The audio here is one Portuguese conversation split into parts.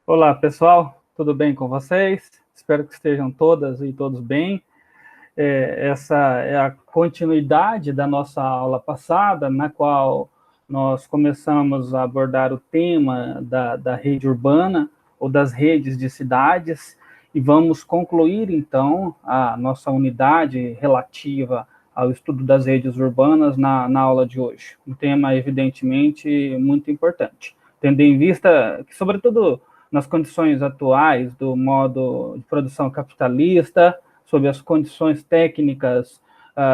Olá, pessoal, tudo bem com vocês? Espero que estejam todas e todos bem. Essa é a continuidade da nossa aula passada, na qual nós começamos a abordar o tema da rede urbana ou das redes de cidades, e vamos concluir, então, a nossa unidade relativa ao estudo das redes urbanas na aula de hoje. Um tema, evidentemente, muito importante, tendo em vista que, sobretudo, nas condições atuais do modo de produção capitalista, sob as condições técnicas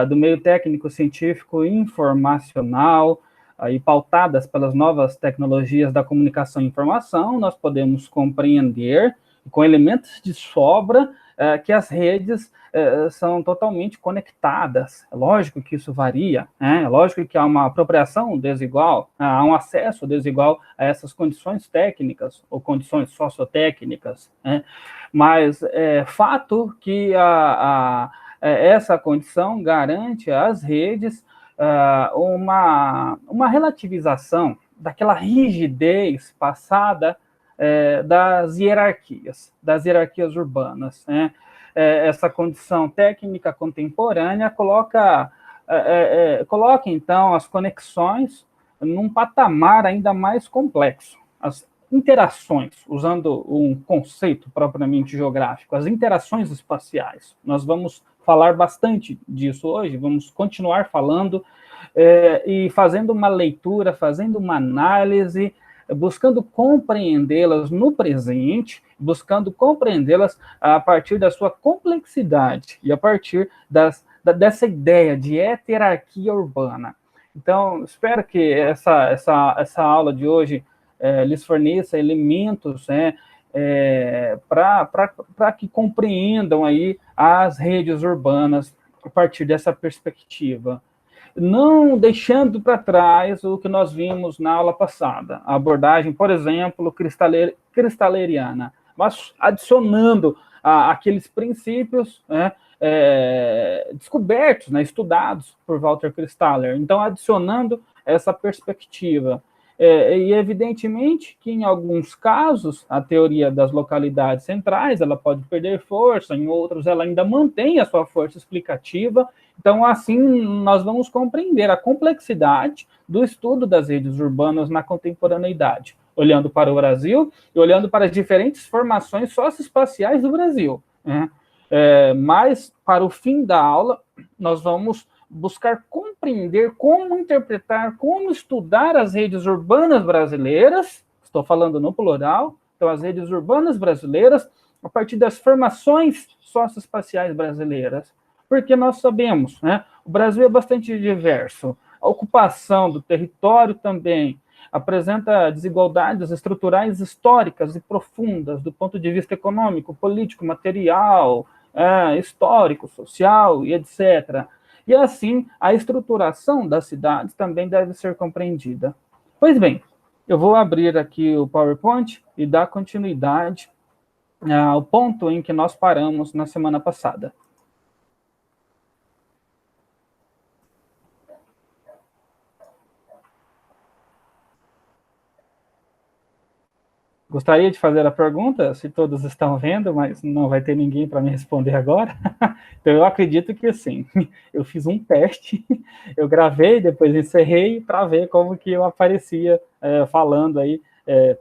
do meio técnico-científico e informacional, e pautadas pelas novas tecnologias da comunicação e informação, nós podemos compreender, com elementos de sobra, que as redes são totalmente conectadas. É lógico que isso varia, né? É lógico que há uma apropriação desigual, há um acesso desigual a essas condições técnicas ou condições sociotécnicas, né? Mas é fato que essa condição garante às redes uma relativização daquela rigidez passada das hierarquias urbanas, né? Essa condição técnica contemporânea coloca, então, as conexões num patamar ainda mais complexo. As interações, usando um conceito propriamente geográfico, as interações espaciais. Nós vamos falar bastante disso hoje, vamos continuar falando e fazendo uma leitura, fazendo uma análise, buscando compreendê-las no presente, buscando compreendê-las a partir da sua complexidade e a partir dessa ideia de heterarquia urbana. Então, espero que essa aula de hoje lhes forneça elementos para que compreendam aí as redes urbanas a partir dessa perspectiva, não deixando para trás o que nós vimos na aula passada, a abordagem, por exemplo, cristaleriana, mas adicionando aqueles princípios descobertos, estudados por Walter Kristaller. Então, adicionando essa perspectiva. E evidentemente que em alguns casos a teoria das localidades centrais ela pode perder força, em outros ela ainda mantém a sua força explicativa. Então, assim, nós vamos compreender a complexidade do estudo das redes urbanas na contemporaneidade, olhando para o Brasil e olhando para as diferentes formações socioespaciais do Brasil, né? Mas, para o fim da aula, nós vamos buscar compreender como interpretar, como estudar as redes urbanas brasileiras, estou falando no plural, então as redes urbanas brasileiras, a partir das formações socioespaciais brasileiras. Porque nós sabemos, né, o Brasil é bastante diverso, a ocupação do território também apresenta desigualdades estruturais históricas e profundas do ponto de vista econômico, político, material, histórico, social e etc. E assim, a estruturação das cidades também deve ser compreendida. Pois bem, eu vou abrir aqui o PowerPoint e dar continuidade ao ponto em que nós paramos na semana passada. Gostaria de fazer a pergunta, se todos estão vendo, mas não vai ter ninguém para me responder agora. Então, eu acredito que sim. Eu fiz um teste, eu gravei, depois encerrei para ver como que eu aparecia falando aí,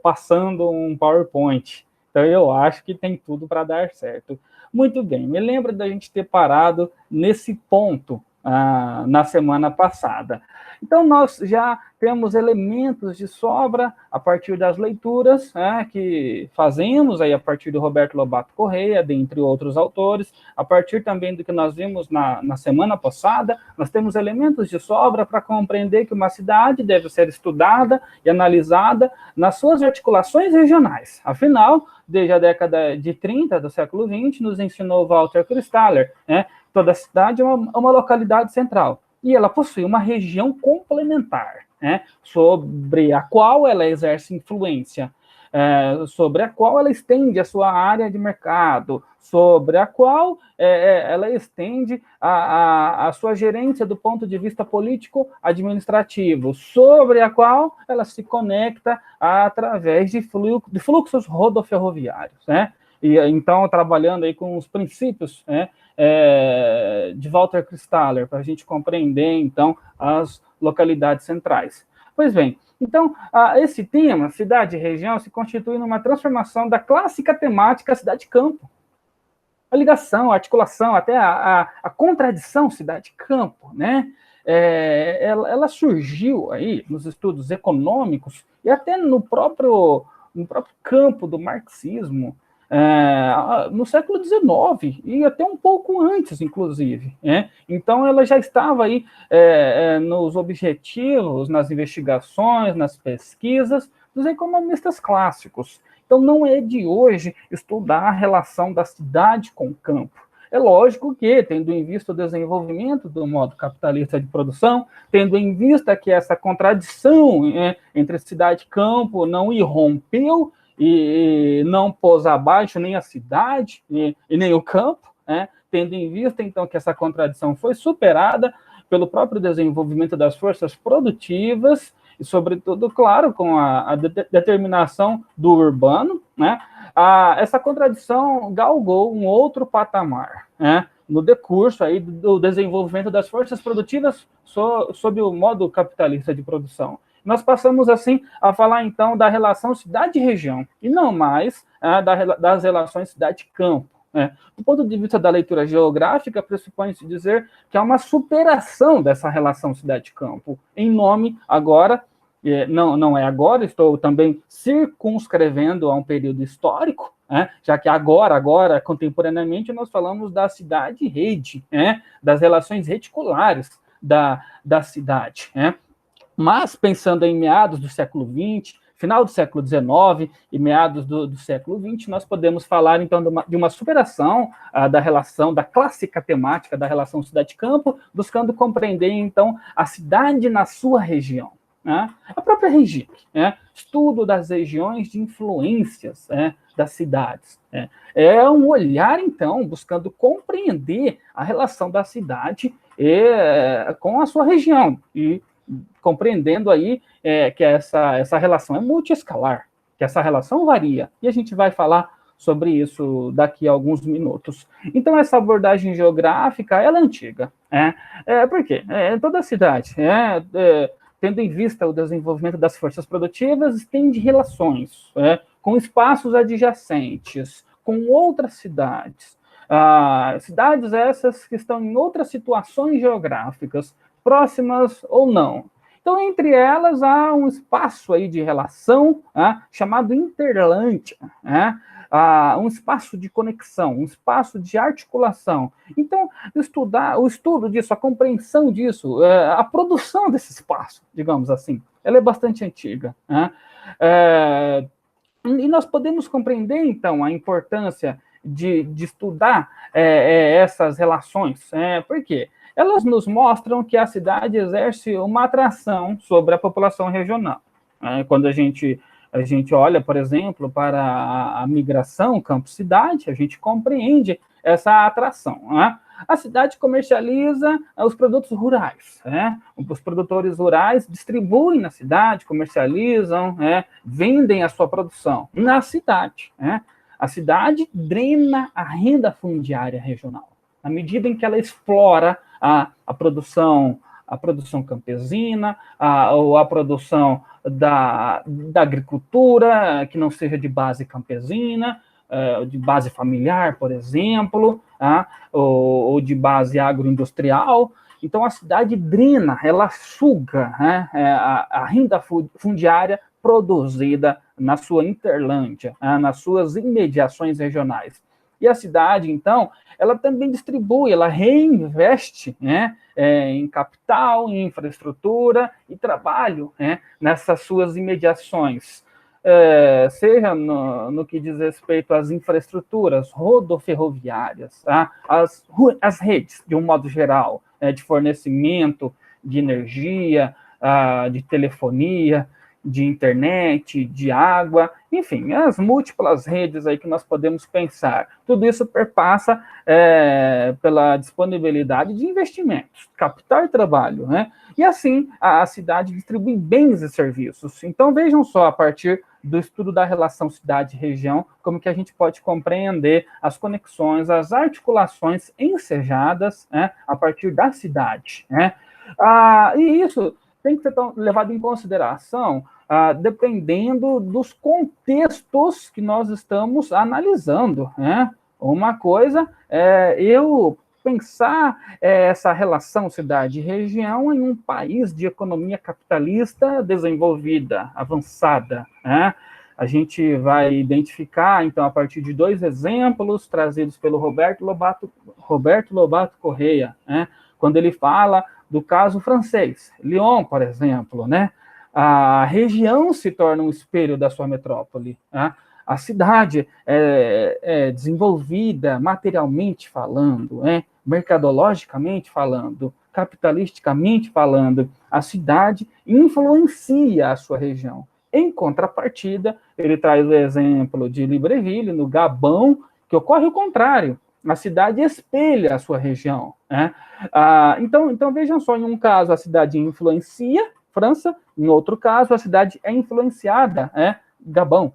passando um PowerPoint. Então, eu acho que tem tudo para dar certo. Muito bem, me lembro da gente ter parado nesse ponto na semana passada. Então, nós já temos elementos de sobra a partir das leituras que fazemos aí a partir do Roberto Lobato Correia, dentre outros autores, a partir também do que nós vimos na semana passada, nós temos elementos de sobra para compreender que uma cidade deve ser estudada e analisada nas suas articulações regionais. Afinal, desde a década de 30 do século XX, nos ensinou Walter Kristaller, toda cidade é uma localidade central, e ela possui uma região complementar, sobre a qual ela exerce influência sobre a qual ela estende a sua área de mercado, sobre a qual ela estende a sua gerência do ponto de vista político-administrativo, sobre a qual ela se conecta através de fluxos rodoferroviários, né? E, então, trabalhando aí com os princípios, né, de Walter Christaller, para a gente compreender, então, as localidades centrais. Pois bem, então, esse tema, cidade e região, se constitui numa transformação da clássica temática cidade-campo. A ligação, a articulação, até a contradição cidade-campo, né? Ela surgiu aí nos estudos econômicos e até no próprio campo do marxismo, no século XIX, e até um pouco antes, inclusive. Né? Então, ela já estava aí nos objetivos, nas investigações, nas pesquisas dos economistas clássicos. Então, não é de hoje estudar a relação da cidade com o campo. É lógico que, tendo em vista o desenvolvimento do modo capitalista de produção, tendo em vista que essa contradição entre cidade e campo não irrompeu, e não pôs abaixo nem a cidade e nem o campo, né? Tendo em vista, então, que essa contradição foi superada pelo próprio desenvolvimento das forças produtivas e, sobretudo, claro, com a determinação do urbano, né? Essa contradição galgou um outro patamar, né? No decurso aí do desenvolvimento das forças produtivas sob o modo capitalista de produção. Nós passamos, assim, a falar, então, da relação cidade-região, e não mais das relações cidade-campo. Né? Do ponto de vista da leitura geográfica, pressupõe-se dizer que há uma superação dessa relação cidade-campo, em nome, agora, não é agora, estou também circunscrevendo a um período histórico, já que agora, contemporaneamente, nós falamos da cidade-rede, das relações reticulares da cidade, Mas, pensando em meados do século XX, final do século XIX e meados do século XX, nós podemos falar, então, de uma superação da relação, da clássica temática da relação cidade-campo, buscando compreender, então, a cidade na sua região. Né? A própria região, estudo das regiões de influências das cidades. É um olhar, então, buscando compreender a relação da cidade com a sua região, e compreendendo aí que essa relação é multiescalar, que essa relação varia, e a gente vai falar sobre isso daqui a alguns minutos. Então, essa abordagem geográfica, ela é antiga. Por quê? Toda a cidade, tendo em vista o desenvolvimento das forças produtivas, tem de relações com espaços adjacentes, com outras cidades. Cidades essas que estão em outras situações geográficas, próximas ou não. Então, entre elas, há um espaço aí de relação chamado interlândia, um espaço de conexão, um espaço de articulação. Então, o estudo disso, a compreensão disso, a produção desse espaço, digamos assim, ela é bastante antiga. E nós podemos compreender, então, a importância de estudar essas relações. Por quê? Elas nos mostram que a cidade exerce uma atração sobre a população regional. Quando a gente olha, por exemplo, para a migração campo-cidade, a gente compreende essa atração. A cidade comercializa os produtos rurais. Os produtores rurais distribuem na cidade, comercializam, vendem a sua produção na cidade. A cidade drena a renda fundiária regional, na medida em que ela explora a produção campesina, ou a produção da agricultura, que não seja de base campesina, de base familiar, por exemplo, ou de base agroindustrial. Então, a cidade drena, ela suga a renda fundiária produzida na sua interlândia, nas suas imediações regionais. E a cidade, então, ela também distribui, ela reinveste em capital, em infraestrutura e trabalho nessas suas imediações, seja no que diz respeito às infraestruturas rodoferroviárias, as redes, de um modo geral, de fornecimento de energia, de telefonia. de internet, de água, enfim, as múltiplas redes aí que nós podemos pensar. Tudo isso perpassa pela disponibilidade de investimentos, capital e trabalho, né? E assim, a cidade distribui bens e serviços. Então, vejam só, a partir do estudo da relação cidade-região, como que a gente pode compreender as conexões, as articulações ensejadas, né, a partir da cidade, né? E isso tem que ser levado em consideração dependendo dos contextos que nós estamos analisando, né? Uma coisa é eu pensar essa relação cidade-região em um país de economia capitalista desenvolvida, avançada, né? A gente vai identificar, então, a partir de 2 exemplos trazidos pelo Roberto Lobato Correia, né? Quando ele fala do caso francês, Lyon, por exemplo, né? A região se torna um espelho da sua metrópole, né? A cidade é desenvolvida materialmente falando, mercadologicamente falando, capitalisticamente falando, a cidade influencia a sua região. Em contrapartida, ele traz o exemplo de Libreville, no Gabão, que ocorre o contrário. A cidade espelha a sua região, né? Então, vejam só, em um caso a cidade influencia França, em outro caso a cidade é influenciada, Gabão.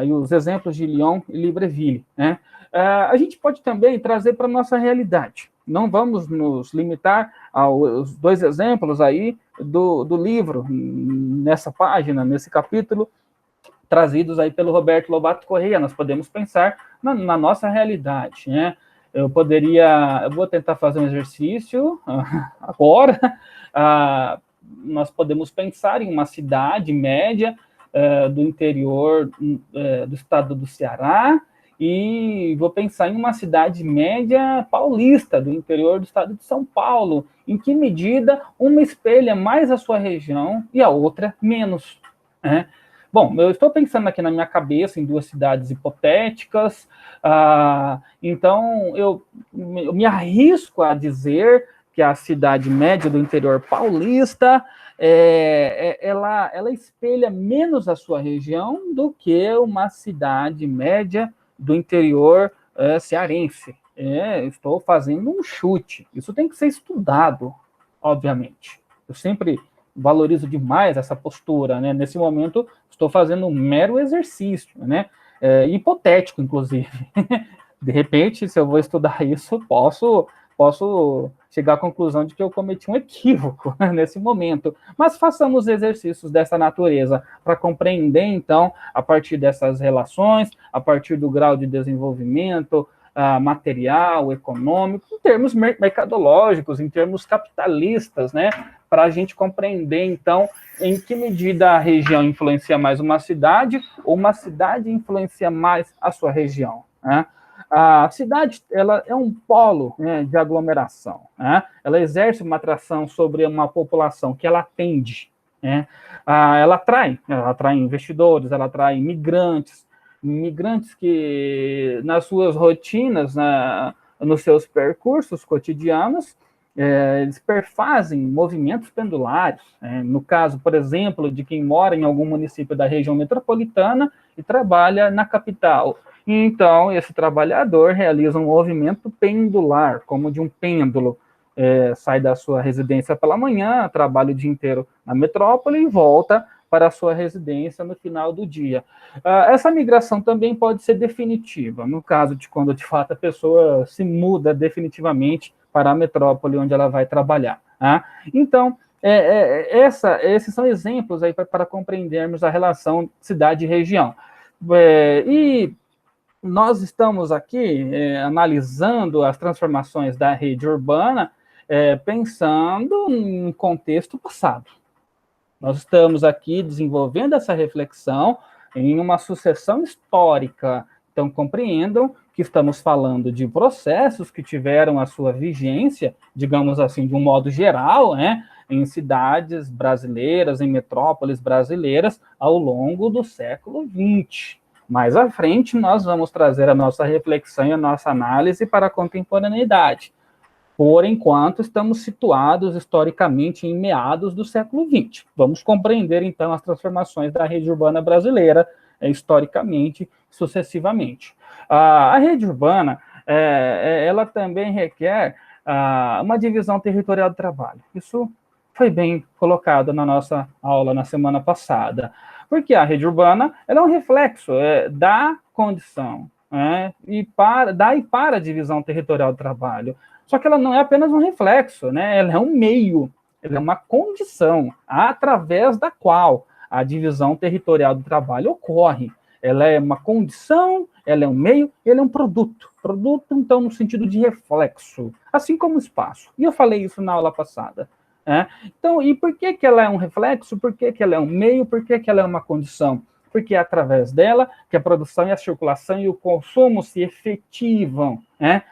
E os exemplos de Lyon e Libreville, né? A gente pode também trazer para a nossa realidade. Não vamos nos limitar aos 2 exemplos aí do livro, nessa página, nesse capítulo, trazidos aí pelo Roberto Lobato Correia. Nós podemos pensar na nossa realidade, né? Eu vou tentar fazer um exercício agora. Nós podemos pensar em uma cidade média do interior do estado do Ceará, e vou pensar em uma cidade média paulista, do interior do estado de São Paulo. Em que medida uma espelha mais a sua região e a outra menos, né? Bom, eu estou pensando aqui na minha cabeça em 2 cidades hipotéticas, então eu me arrisco a dizer que a cidade média do interior paulista ela espelha menos a sua região do que uma cidade média do interior cearense. Estou fazendo um chute. Isso tem que ser estudado, obviamente. Eu sempre valorizo demais essa postura, né? Nesse momento, estou fazendo um mero exercício, né? Hipotético, inclusive. De repente, se eu vou estudar isso, posso chegar à conclusão de que eu cometi um equívoco, né, nesse momento. Mas façamos exercícios dessa natureza para compreender, então, a partir dessas relações, a partir do grau de desenvolvimento material, econômico, em termos mercadológicos, em termos capitalistas, né, para a gente compreender, então, em que medida a região influencia mais uma cidade, ou uma cidade influencia mais a sua região, né? A cidade, ela é um polo, né, de aglomeração, né? Ela exerce uma atração sobre uma população que ela atende, né? Ela atrai investidores, ela atrai imigrantes que nas suas rotinas, nos seus percursos cotidianos, eles perfazem movimentos pendulares. No caso, por exemplo, de quem mora em algum município da região metropolitana e trabalha na capital. Então, esse trabalhador realiza um movimento pendular, como de um pêndulo. Sai da sua residência pela manhã, trabalha o dia inteiro na metrópole e volta para a sua residência no final do dia. Essa migração também pode ser definitiva, no caso de quando, de fato, a pessoa se muda definitivamente para a metrópole onde ela vai trabalhar. Então, esses são exemplos aí para compreendermos a relação cidade e região. E nós estamos aqui analisando as transformações da rede urbana pensando em um contexto passado. Nós estamos aqui desenvolvendo essa reflexão em uma sucessão histórica. Então, compreendam que estamos falando de processos que tiveram a sua vigência, digamos assim, de um modo geral, em cidades brasileiras, em metrópoles brasileiras, ao longo do século XX. Mais à frente, nós vamos trazer a nossa reflexão e a nossa análise para a contemporaneidade. Por enquanto, estamos situados historicamente em meados do século XX. Vamos compreender, então, as transformações da rede urbana brasileira, historicamente, sucessivamente. A rede urbana, ela também requer uma divisão territorial do trabalho. Isso foi bem colocado na nossa aula na semana passada. Porque a rede urbana ela é um reflexo da condição, e para a divisão territorial do trabalho. Só que ela não é apenas um reflexo, né? Ela é um meio, ela é uma condição através da qual a divisão territorial do trabalho ocorre. Ela é uma condição, ela é um meio, ela é um produto. Produto, então, no sentido de reflexo, assim como o espaço. E eu falei isso na aula passada. Então, e por que ela é um reflexo? Por que ela é um meio? Por que ela é uma condição? Porque é através dela que a produção e a circulação e o consumo se efetivam,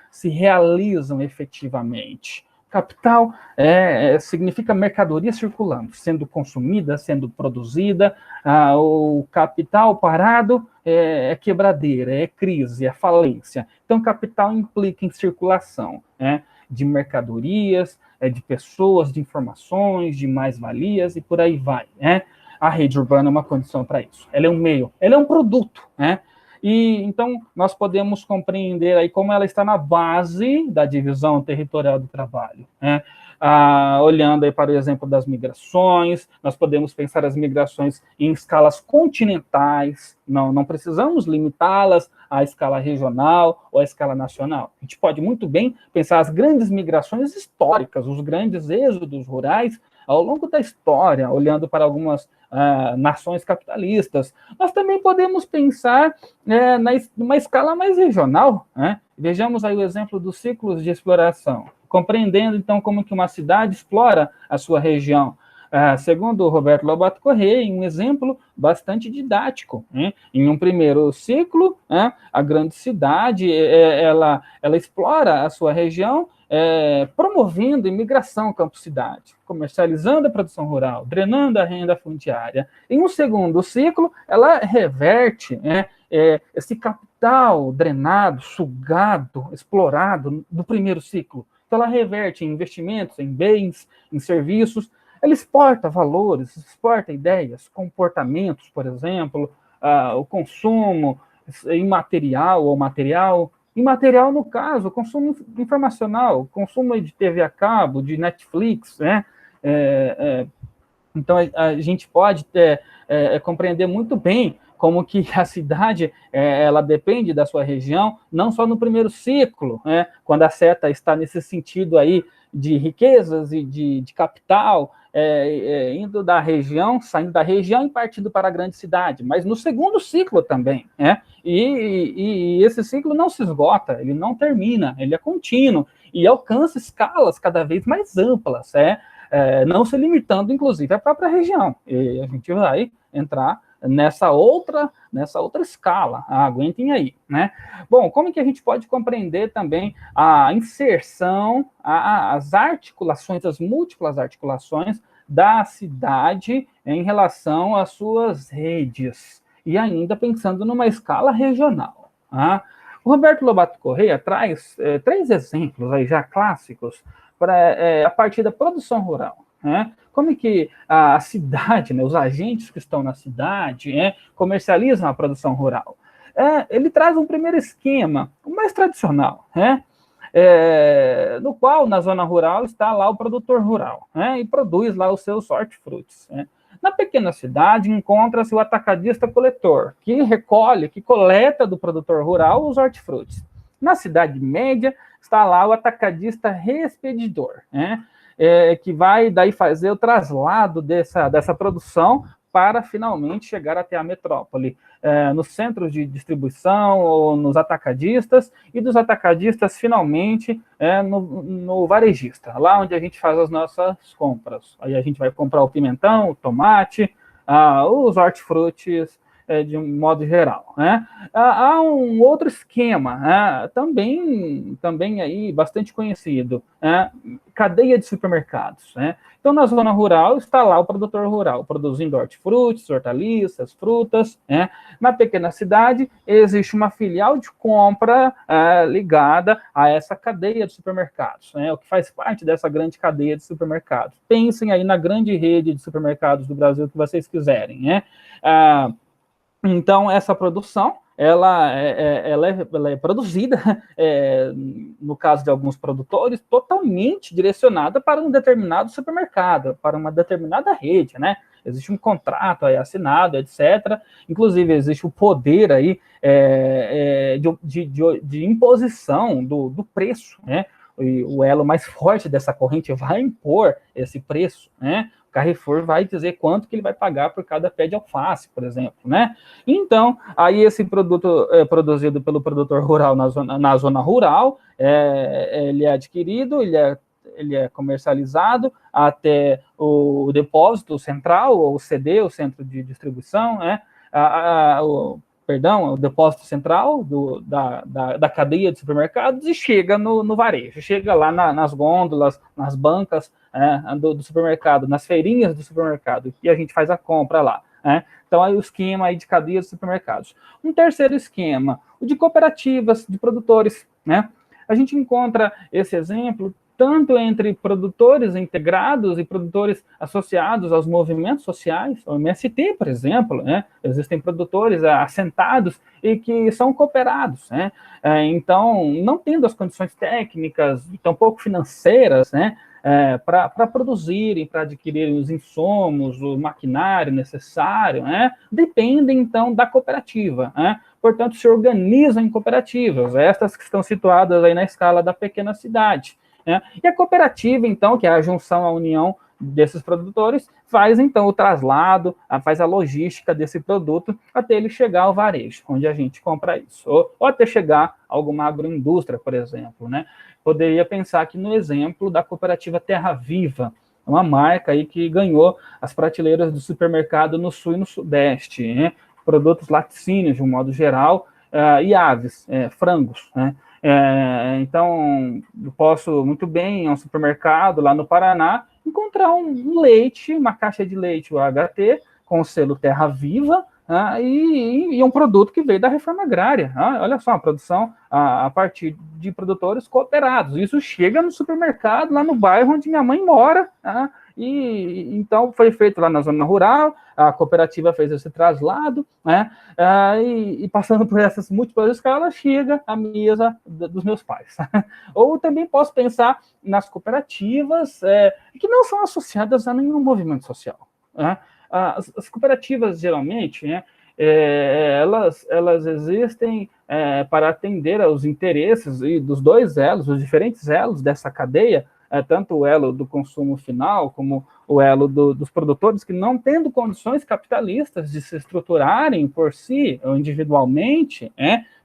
se realizam efetivamente. Capital significa mercadoria circulando, sendo consumida, sendo produzida. O capital parado é quebradeira, é crise, é falência. Então, capital implica em circulação, de mercadorias, de pessoas, de informações, de mais-valias e por aí vai, A rede urbana é uma condição para isso. Ela é um meio, ela é um produto, E então nós podemos compreender aí como ela está na base da divisão territorial do trabalho, olhando aí para o exemplo das migrações, nós podemos pensar as migrações em escalas continentais, não precisamos limitá-las à escala regional ou à escala nacional. A gente pode muito bem pensar as grandes migrações históricas, os grandes êxodos rurais ao longo da história, olhando para algumas nações capitalistas. Nós também podemos pensar numa escala mais regional. Vejamos aí o exemplo dos ciclos de exploração, compreendendo, então, como que uma cidade explora a sua região. Segundo o Roberto Lobato Corrêa, um exemplo bastante didático. Em um primeiro ciclo, a grande cidade ela explora a sua região, promovendo imigração campo-cidade, comercializando a produção rural, drenando a renda fundiária. Em um segundo ciclo, ela reverte esse capital drenado, sugado, explorado do primeiro ciclo. Então, ela reverte em investimentos, em bens, em serviços. Ela exporta valores, exporta ideias, comportamentos, por exemplo, o consumo imaterial ou material. Imaterial, no caso, consumo informacional, consumo de TV a cabo, de Netflix, Então, a gente pode compreender muito bem como que a cidade ela depende da sua região, não só no primeiro ciclo, quando a seta está nesse sentido aí de riquezas e de capital, indo da região, saindo da região e partindo para a grande cidade, mas no segundo ciclo também, e esse ciclo não se esgota, ele não termina, ele é contínuo e alcança escalas cada vez mais amplas, não se limitando, inclusive, à própria região. E a gente vai entrar nessa outra escala. Aguentem aí, Bom, como que a gente pode compreender também a inserção, as articulações, as múltiplas articulações da cidade em relação às suas redes, e ainda pensando numa escala regional. O Roberto Lobato Corrêa traz 3 exemplos aí já clássicos a partir da produção rural. Como é que a cidade, os agentes que estão na cidade, comercializam a produção rural? Ele traz um primeiro esquema, o mais tradicional, no qual, na zona rural, está lá o produtor rural, e produz lá os seus hortifrutis. Na pequena cidade, encontra-se o atacadista coletor, que recolhe, que coleta do produtor rural os hortifrutis. Na cidade média, está lá o atacadista expedidor, que vai daí fazer o traslado dessa produção para finalmente chegar até a metrópole, nos centros de distribuição ou nos atacadistas, e dos atacadistas finalmente no varejista, lá onde a gente faz as nossas compras. Aí a gente vai comprar o pimentão, o tomate, os hortifrutis de um modo geral, né? Há um outro esquema, também aí bastante conhecido, cadeia de supermercados, né? Então, na zona rural, está lá o produtor rural, produzindo hortifrutis, hortaliças, frutas, né? Na pequena cidade, existe uma filial de compra ligada a essa cadeia de supermercados, né? O que faz parte dessa grande cadeia de supermercados. Pensem aí na grande rede de supermercados do Brasil que vocês quiserem, né? Então, essa produção, ela é produzida, no caso de alguns produtores, totalmente direcionada para um determinado supermercado, para uma determinada rede, né? Existe um contrato aí assinado, etc. Inclusive, existe o poder aí de imposição do preço, né? E o elo mais forte dessa corrente vai impor esse preço, né? Carrefour vai dizer quanto que ele vai pagar por cada pé de alface, por exemplo, né? Então, aí esse produto produzido pelo produtor rural na zona rural, ele é adquirido, ele é comercializado até o depósito central, ou o CD, o centro de distribuição, né? O depósito central da cadeia de supermercados e chega no varejo, chega lá nas gôndolas, nas bancas do supermercado, nas feirinhas do supermercado, e a gente faz a compra lá. Então, aí o esquema aí de cadeia de supermercados. Um terceiro esquema, o de cooperativas de produtores, né? A gente encontra esse exemplo tanto entre produtores integrados e produtores associados aos movimentos sociais, o MST, por exemplo, né? Existem produtores assentados e que são cooperados, né? Então, não tendo as condições técnicas, tampouco financeiras, né? Para produzirem, para adquirirem os insumos, o maquinário necessário, né? Dependem, então, da cooperativa, né? Portanto, se organizam em cooperativas, estas que estão situadas aí na escala da pequena cidade. E a cooperativa, então, que é a junção, a união desses produtores, faz, então, o traslado, faz a logística desse produto até ele chegar ao varejo, onde a gente compra isso. Ou até chegar a alguma agroindústria, por exemplo, né? Poderia pensar aqui no exemplo da cooperativa Terra Viva, uma marca aí que ganhou as prateleiras do supermercado no Sul e no Sudeste, né? Produtos laticínios, de um modo geral, e aves, frangos, né? Então, eu posso muito bem ir a um supermercado lá no Paraná, encontrar um leite, uma caixa de leite UHT, com o selo Terra Viva, e um produto que veio da reforma agrária. Olha só, a produção a partir de produtores cooperados. Isso chega no supermercado, lá no bairro onde minha mãe mora, e então foi feito lá na zona rural, a cooperativa fez esse traslado, né? E passando por essas múltiplas escalas, chega à mesa dos meus pais. Ou também posso pensar nas cooperativas que não são associadas a nenhum movimento social, né? As cooperativas, geralmente, né, elas existem para atender aos interesses dos dois elos, os diferentes elos dessa cadeia, tanto o elo do consumo final, como o elo dos produtores, que não tendo condições capitalistas de se estruturarem por si, ou individualmente,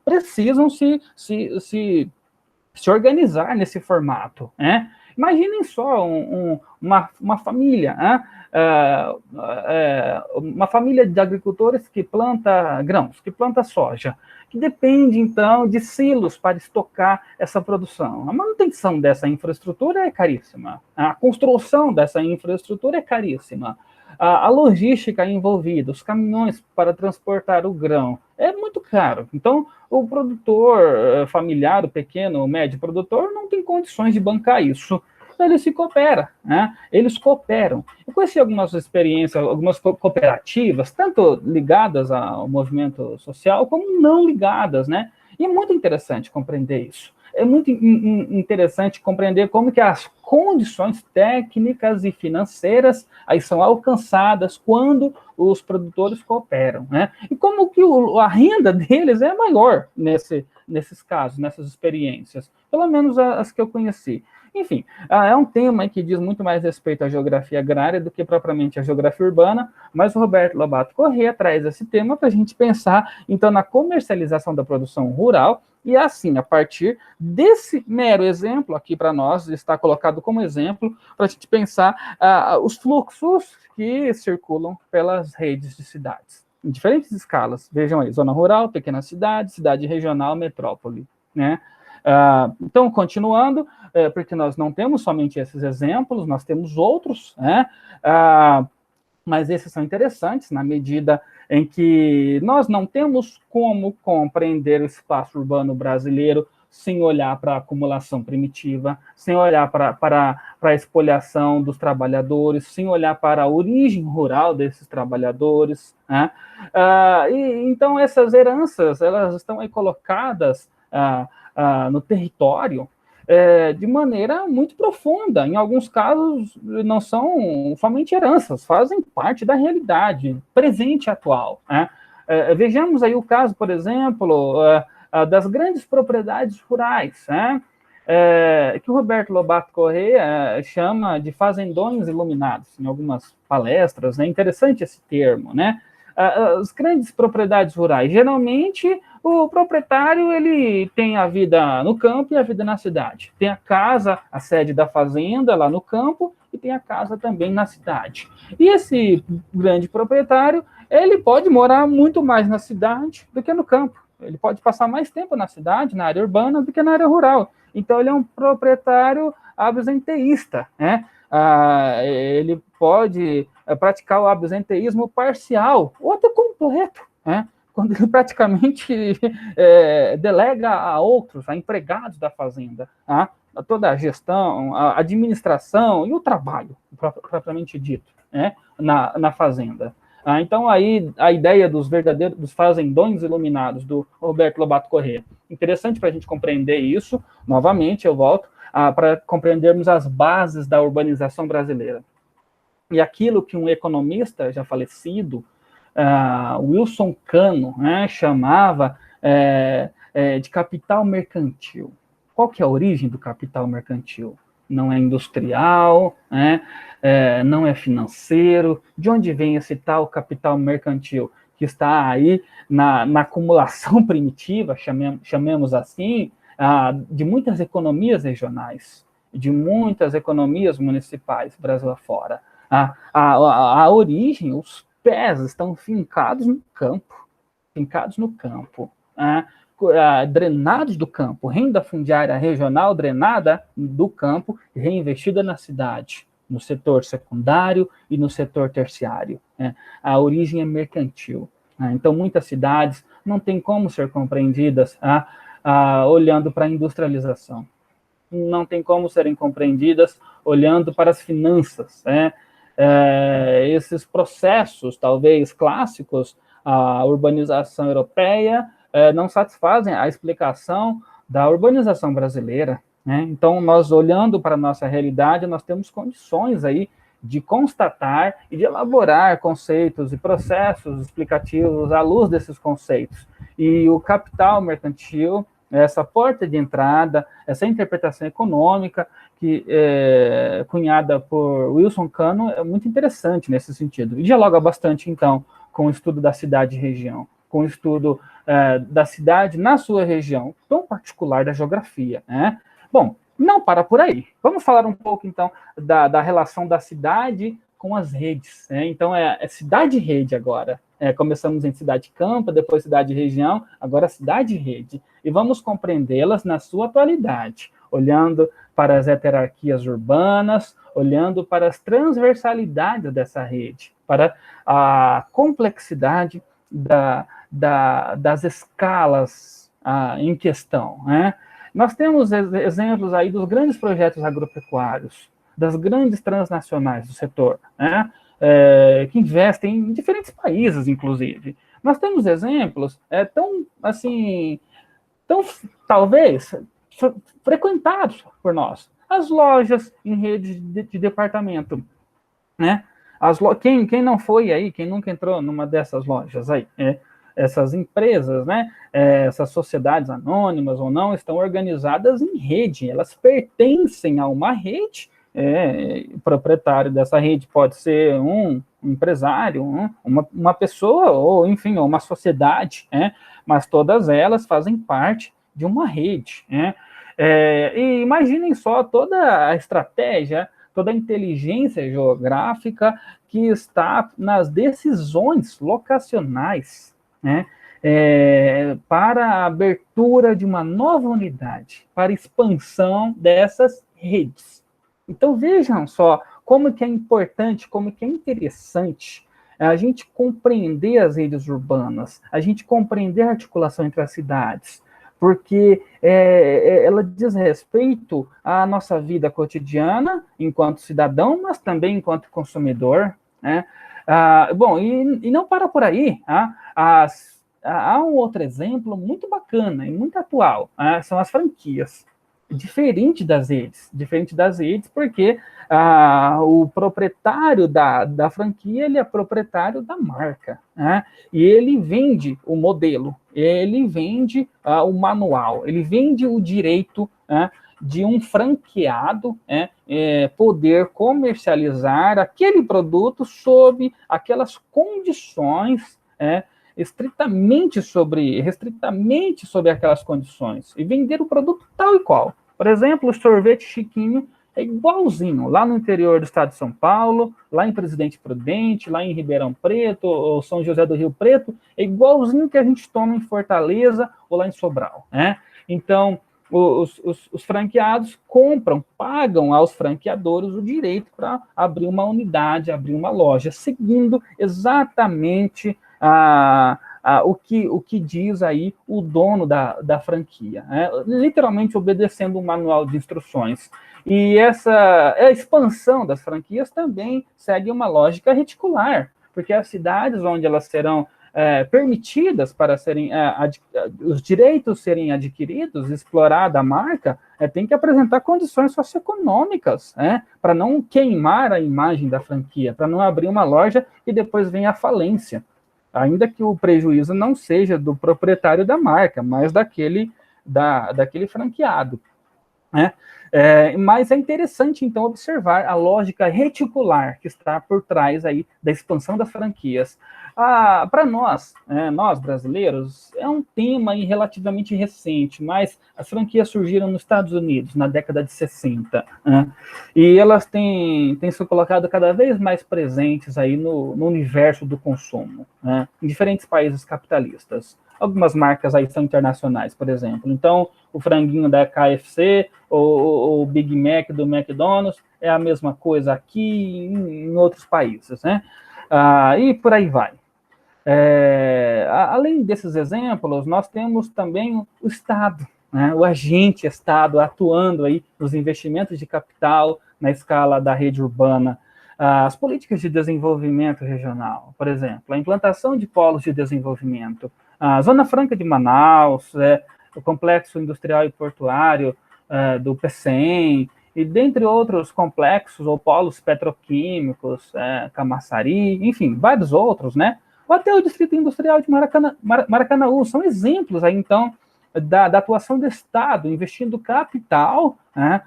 precisam se organizar nesse formato, né? Imaginem só uma família, uma família de agricultores que planta grãos, que planta soja, que depende, então, de silos para estocar essa produção. A manutenção dessa infraestrutura é caríssima, a construção dessa infraestrutura é caríssima, a logística envolvida, os caminhões para transportar o grão, é muito caro. Então, o produtor familiar, o pequeno, o médio produtor, não tem condições de bancar isso. Ele se coopera, né? Eles cooperam. Eu conheci algumas experiências, algumas cooperativas, tanto ligadas ao movimento social, como não ligadas, né? E é muito interessante compreender isso. É muito interessante compreender como que as condições técnicas e financeiras aí são alcançadas quando os produtores cooperam, né? E como que a renda deles é maior nesses casos, nessas experiências, pelo menos as que eu conheci. Enfim, é um tema que diz muito mais respeito à geografia agrária do que propriamente à geografia urbana, mas o Roberto Lobato Corrêa traz esse tema para a gente pensar, então, na comercialização da produção rural, e assim, a partir desse mero exemplo aqui para nós, está colocado como exemplo, para a gente pensar os fluxos que circulam pelas redes de cidades. em diferentes escalas. Vejam aí, zona rural, pequena cidade, cidade regional, metrópole, né? Então, continuando, porque nós não temos somente esses exemplos, nós temos outros, né? Mas esses são interessantes na medida em que nós não temos como compreender o espaço urbano brasileiro sem olhar para a acumulação primitiva, sem olhar para a expoliação dos trabalhadores, sem olhar para a origem rural desses trabalhadores, né? Então, essas heranças, elas estão aí colocadas no território, de maneira muito profunda. Em alguns casos, não são somente heranças, fazem parte da realidade presente e atual, né? Vejamos aí o caso, por exemplo, das grandes propriedades rurais, né? Que o Roberto Lobato Corrêa chama de fazendões iluminados, em algumas palestras, né? Interessante esse termo, né? As grandes propriedades rurais, geralmente o proprietário ele tem a vida no campo e a vida na cidade. Tem a casa, a sede da fazenda lá no campo, e tem a casa também na cidade. E esse grande proprietário, ele pode morar muito mais na cidade do que no campo. Ele pode passar mais tempo na cidade, na área urbana, do que na área rural. Então, ele é um proprietário absenteísta, né? Ele pode praticar o absenteísmo parcial ou até completo, né? Quando ele praticamente delega a outros, a empregados da fazenda, toda a gestão, a administração e o trabalho, propriamente dito, né? na fazenda. Então, aí, a ideia dos fazendões iluminados, do Roberto Lobato Corrêa. Interessante para a gente compreender isso, novamente, eu volto, para compreendermos as bases da urbanização brasileira. E aquilo que um economista já falecido, Wilson Cano, né, chamava de capital mercantil. Qual que é a origem do capital mercantil? Não é industrial, né? Não é financeiro. De onde vem esse tal capital mercantil? Que está aí na acumulação primitiva, chamemos assim, de muitas economias regionais, de muitas economias municipais, Brasil afora. A origem, os pés estão fincados no campo, drenados do campo, renda fundiária regional drenada do campo e reinvestida na cidade, no setor secundário e no setor terciário. A origem é mercantil. Então, muitas cidades não têm como ser compreendidas olhando para a industrialização. Não tem como serem compreendidas olhando para as finanças, né? Esses processos, talvez clássicos, a urbanização europeia, não satisfazem a explicação da urbanização brasileira, né? Então, nós olhando para a nossa realidade, nós temos condições aí de constatar e de elaborar conceitos e processos explicativos à luz desses conceitos. E o capital mercantil, essa porta de entrada, essa interpretação econômica, que cunhada por Wilson Cano, é muito interessante nesse sentido. E dialoga bastante, então, com o estudo da cidade e região, com o estudo da cidade na sua região, tão particular da geografia, né? Bom, não para por aí. Vamos falar um pouco, então, da relação da cidade com as redes, né? Então, é cidade e rede agora. Começamos em cidade-campo, depois cidade-região, agora cidade-rede. E vamos compreendê-las na sua atualidade, olhando para as heterarquias urbanas, olhando para as transversalidades dessa rede, para a complexidade das escalas em questão, né? Nós temos exemplos aí dos grandes projetos agropecuários, das grandes transnacionais do setor, né? Que investem em diferentes países, inclusive. Nós temos exemplos tão talvez, frequentados por nós. As lojas em rede de departamento, né? Quem não foi aí, quem nunca entrou numa dessas lojas aí, essas empresas, né, essas sociedades anônimas ou não, estão organizadas em rede, elas pertencem a uma rede, o proprietário dessa rede pode ser um empresário, uma pessoa, ou enfim, uma sociedade, mas todas elas fazem parte de uma rede. E imaginem só toda a estratégia toda a inteligência geográfica que está nas decisões locacionais, né, para a abertura de uma nova unidade, para a expansão dessas redes. Então, vejam só como que é importante, como que é interessante a gente compreender as redes urbanas, a gente compreender a articulação entre as cidades, porque ela diz respeito à nossa vida cotidiana enquanto cidadão, mas também enquanto consumidor, né? Bom, e não para por aí, há um outro exemplo muito bacana e muito atual, são as franquias. Diferente das redes, porque o proprietário da franquia, ele é proprietário da marca, né? E ele vende o modelo, ele vende o manual, ele vende o direito, né, de um franqueado, poder comercializar aquele produto sob aquelas condições, restritamente sobre aquelas condições, e vender o produto tal e qual. Por exemplo, o sorvete Chiquinho é igualzinho lá no interior do estado de São Paulo, lá em Presidente Prudente, lá em Ribeirão Preto, ou São José do Rio Preto, é igualzinho que a gente toma em Fortaleza ou lá em Sobral, né? Então, os franqueados pagam aos franqueadores o direito para abrir uma unidade, abrir uma loja, seguindo exatamente o que diz aí o dono da franquia, literalmente obedecendo um manual de instruções. E a expansão das franquias também segue uma lógica reticular, porque as cidades onde elas serão permitidas para serem os direitos serem adquiridos, explorada a marca, tem que apresentar condições socioeconômicas, para não queimar a imagem da franquia, para não abrir uma loja e depois vem a falência, ainda que o prejuízo não seja do proprietário da marca, mas daquele franqueado, né? Mas é interessante, então, observar a lógica reticular que está por trás aí da expansão das franquias. Para nós, nós brasileiros, é um tema aí relativamente recente, mas as franquias surgiram nos Estados Unidos na década de 60, né? E elas têm se colocado cada vez mais presentes aí no universo do consumo, né, em diferentes países capitalistas. Algumas marcas aí são internacionais, por exemplo. Então, o franguinho da KFC ou o Big Mac do McDonald's é a mesma coisa aqui em outros países, né? E por aí vai. Além desses exemplos, nós temos também o Estado, né? O agente Estado atuando aí nos investimentos de capital na escala da rede urbana, as políticas de desenvolvimento regional, por exemplo, a implantação de polos de desenvolvimento, a Zona Franca de Manaus, o Complexo Industrial e Portuário do PECEM, e dentre outros complexos ou polos petroquímicos, Camaçari, enfim, vários outros, né? Ou até o Distrito Industrial de Maracanaú, são exemplos aí, então, da atuação do Estado, investindo capital, né,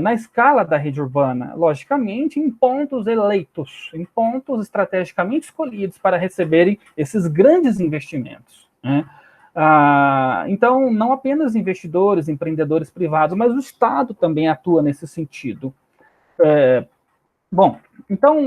na escala da rede urbana, logicamente em pontos eleitos, em pontos estrategicamente escolhidos para receberem esses grandes investimentos, né? Então, não apenas investidores, empreendedores privados, mas o Estado também atua nesse sentido. Bom, então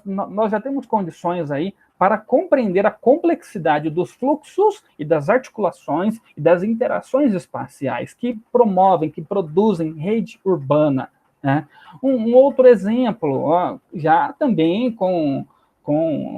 nós já temos condições aí para compreender a complexidade dos fluxos e das articulações e das interações espaciais que promovem, que produzem rede urbana, né? Um outro exemplo, já também com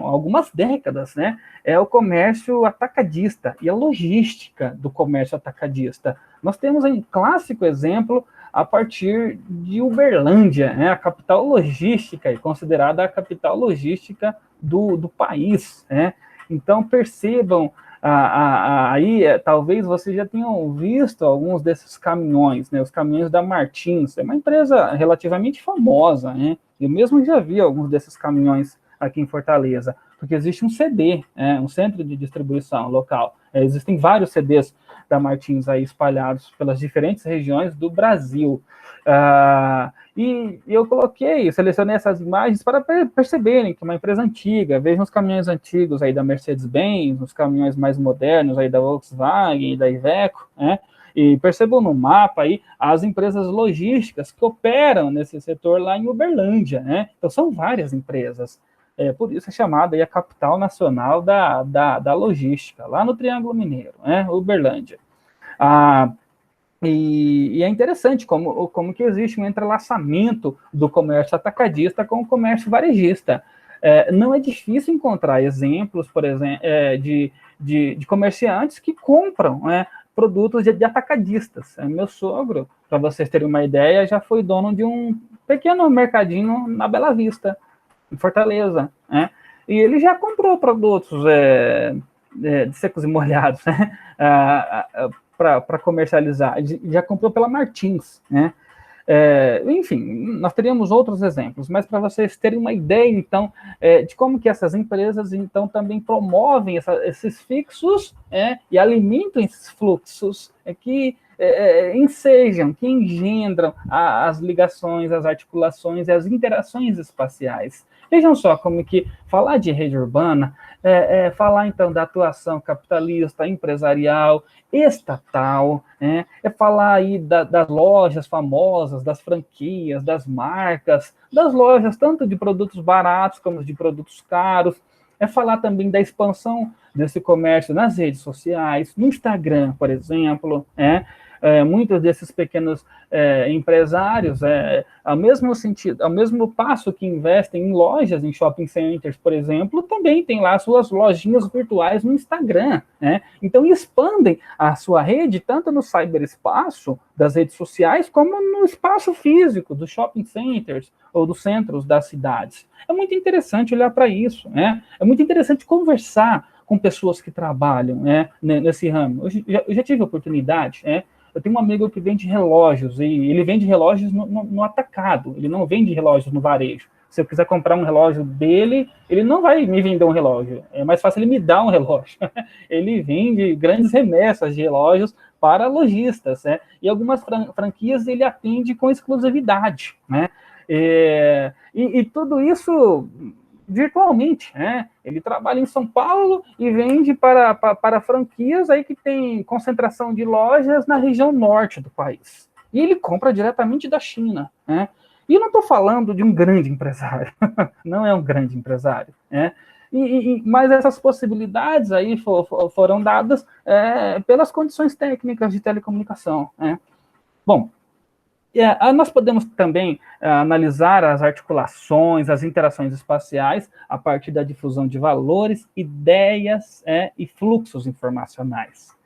algumas décadas, né, é o comércio atacadista e a logística do comércio atacadista. Nós temos um clássico exemplo a partir de Uberlândia, né, a capital logística, considerada a capital logística do país, né? Então, percebam, aí talvez vocês já tenham visto alguns desses caminhões, né, os caminhões da Martins, é uma empresa relativamente famosa, né? Eu mesmo já vi alguns desses caminhões aqui em Fortaleza, porque existe um CD, um centro de distribuição local. Existem vários CDs da Martins aí espalhados pelas diferentes regiões do Brasil. E eu selecionei essas imagens para perceberem que é uma empresa antiga. Vejam os caminhões antigos aí da Mercedes-Benz, os caminhões mais modernos aí da Volkswagen e da Iveco, né? E percebam no mapa aí as empresas logísticas que operam nesse setor lá em Uberlândia, né? Então, são várias empresas. Por isso é chamada aí a capital nacional da logística, lá no Triângulo Mineiro, né? Uberlândia. E é interessante como que existe um entrelaçamento do comércio atacadista com o comércio varejista. Não é difícil encontrar exemplos, por exemplo, de comerciantes que compram, né, produtos de atacadistas. Meu sogro, para vocês terem uma ideia, já foi dono de um pequeno mercadinho na Bela Vista, em Fortaleza, né? E ele já comprou produtos de secos e molhados, né? Para comercializar. Ele já comprou pela Martins, né? Enfim, nós teríamos outros exemplos, mas para vocês terem uma ideia, então, de como que essas empresas, então, também promovem esses fixos e alimentam esses fluxos que ensejam, que engendram as ligações, as articulações e as interações espaciais. Vejam só como que falar de rede urbana falar, então, da atuação capitalista, empresarial, estatal, falar aí das lojas famosas, das franquias, das marcas, das lojas tanto de produtos baratos como de produtos caros, falar também da expansão desse comércio nas redes sociais, no Instagram, por exemplo, muitos desses pequenos empresários, ao mesmo passo que investem em lojas, em shopping centers, por exemplo, também tem lá suas lojinhas virtuais no Instagram, né? Então, expandem a sua rede tanto no cyberespaço das redes sociais, como no espaço físico dos shopping centers ou dos centros das cidades. É muito interessante olhar para isso, né? É muito interessante conversar com pessoas que trabalham nesse ramo. Eu já tive oportunidade, eu tenho um amigo que vende relógios, e ele vende relógios no atacado, ele não vende relógios no varejo. Se eu quiser comprar um relógio dele, ele não vai me vender um relógio, é mais fácil ele me dar um relógio. Ele vende grandes remessas de relógios para lojistas, e algumas franquias ele atende com exclusividade, né? E tudo isso virtualmente, Ele trabalha em São Paulo e vende para franquias aí que tem concentração de lojas na região norte do país. E ele compra diretamente da China, E eu não estou falando de um grande empresário, não é um grande empresário, mas essas possibilidades aí foram dadas pelas condições técnicas de telecomunicação, Bom, nós podemos também analisar as articulações, as interações espaciais a partir da difusão de valores, ideias e fluxos informacionais.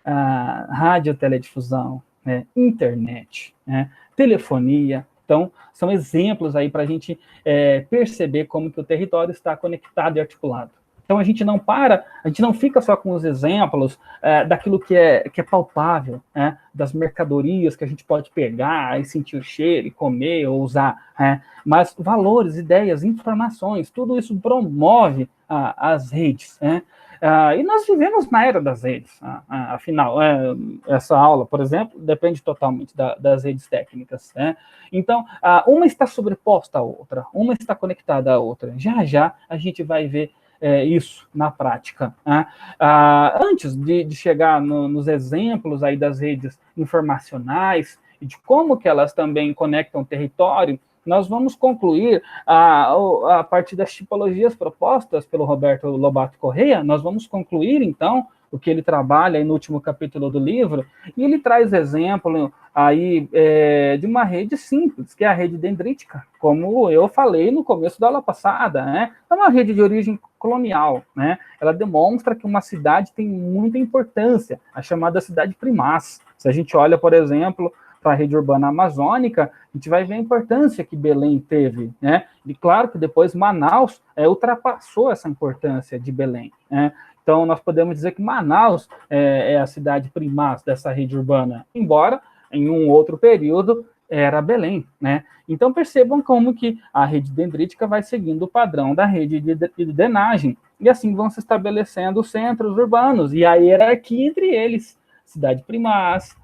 Radioteledifusão, internet, telefonia. Então, são exemplos aí para a gente perceber como que o território está conectado e articulado. Então, a gente não fica só com os exemplos daquilo que é palpável, das mercadorias que a gente pode pegar e sentir o cheiro e comer ou usar, mas valores, ideias, informações, tudo isso promove as redes, e nós vivemos na era das redes, afinal, essa aula, por exemplo, depende totalmente das redes técnicas, Então, uma está sobreposta à outra, uma está conectada à outra. Já a gente vai ver isso na prática. Antes de chegar nos exemplos aí das redes informacionais e de como que elas também conectam o território, nós vamos concluir, a partir das tipologias propostas pelo Roberto Lobato Correia, nós vamos concluir, então, o que ele trabalha aí no último capítulo do livro, e ele traz exemplo aí de uma rede simples, que é a rede dendrítica, como eu falei no começo da aula passada, É uma rede de origem colonial, Ela demonstra que uma cidade tem muita importância, a chamada cidade primaz. Se a gente olha, por exemplo, para a rede urbana amazônica, a gente vai ver a importância que Belém teve, E claro que depois Manaus ultrapassou essa importância de Belém, Então, nós podemos dizer que Manaus é a cidade primaz dessa rede urbana, embora em um outro período era Belém, Então, percebam como que a rede dendrítica vai seguindo o padrão da rede de drenagem, e assim vão se estabelecendo os centros urbanos, e a hierarquia entre eles, cidade primaz,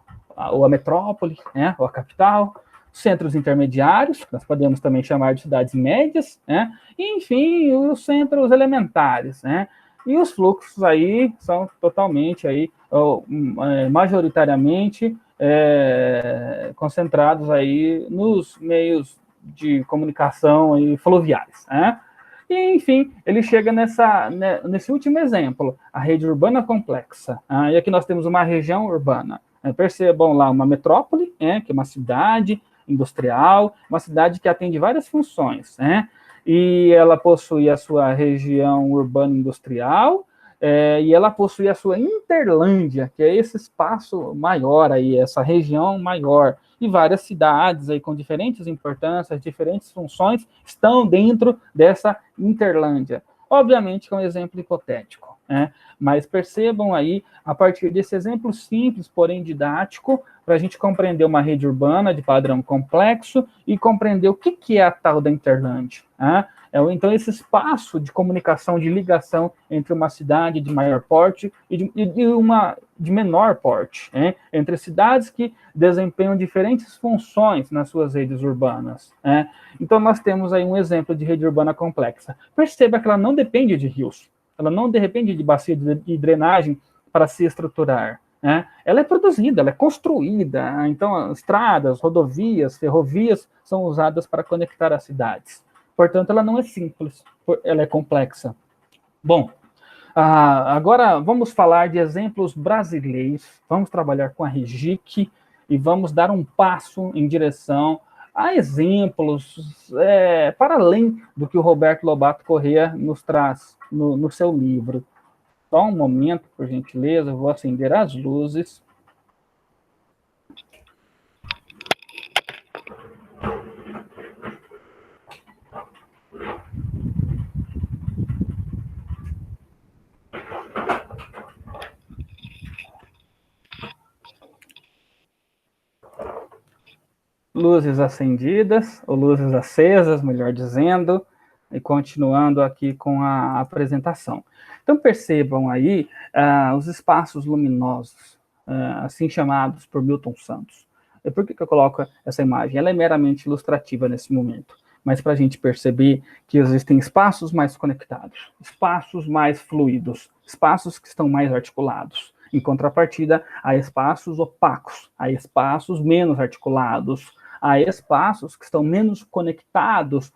ou a metrópole, ou a capital, centros intermediários, que nós podemos também chamar de cidades médias, e, enfim, os centros elementares, E os fluxos aí são totalmente aí, majoritariamente, concentrados aí nos meios de comunicação e fluviais, né? E, enfim, ele chega nesse último exemplo, a rede urbana complexa. E aqui nós temos uma região urbana. Percebam lá uma metrópole, que é uma cidade industrial, uma cidade que atende várias funções, né? E ela possui a sua região urbana industrial, e ela possui a sua interlândia, que é esse espaço maior aí, essa região maior, e várias cidades aí com diferentes importâncias, diferentes funções, estão dentro dessa interlândia. Obviamente que é um exemplo hipotético, né? Mas percebam aí, a partir desse exemplo simples, porém didático, para a gente compreender uma rede urbana de padrão complexo e compreender o que é a tal da interlândia, né? Então, esse espaço de comunicação, de ligação entre uma cidade de maior porte e uma de menor porte, né? Entre cidades que desempenham diferentes funções nas suas redes urbanas, né? Então, nós temos aí um exemplo de rede urbana complexa. Perceba que ela não depende de rios, ela não depende de bacia de drenagem para se estruturar, né? Ela é produzida, ela é construída, então estradas, rodovias, ferrovias são usadas para conectar as cidades. Portanto, ela não é simples, ela é complexa. Bom, agora vamos falar de exemplos brasileiros, vamos trabalhar com a REGIC e vamos dar um passo em direção a exemplos para além do que o Roberto Lobato Corrêa nos traz no seu livro. Só um momento, por gentileza, eu vou acender as luzes. Luzes acendidas, ou luzes acesas, melhor dizendo, e continuando aqui com a apresentação. Então, percebam aí os espaços luminosos, assim chamados por Milton Santos. E por que eu coloco essa imagem? Ela é meramente ilustrativa nesse momento, mas para a gente perceber que existem espaços mais conectados, espaços mais fluidos, espaços que estão mais articulados. Em contrapartida, há espaços opacos, há espaços menos articulados, há espaços que estão menos conectados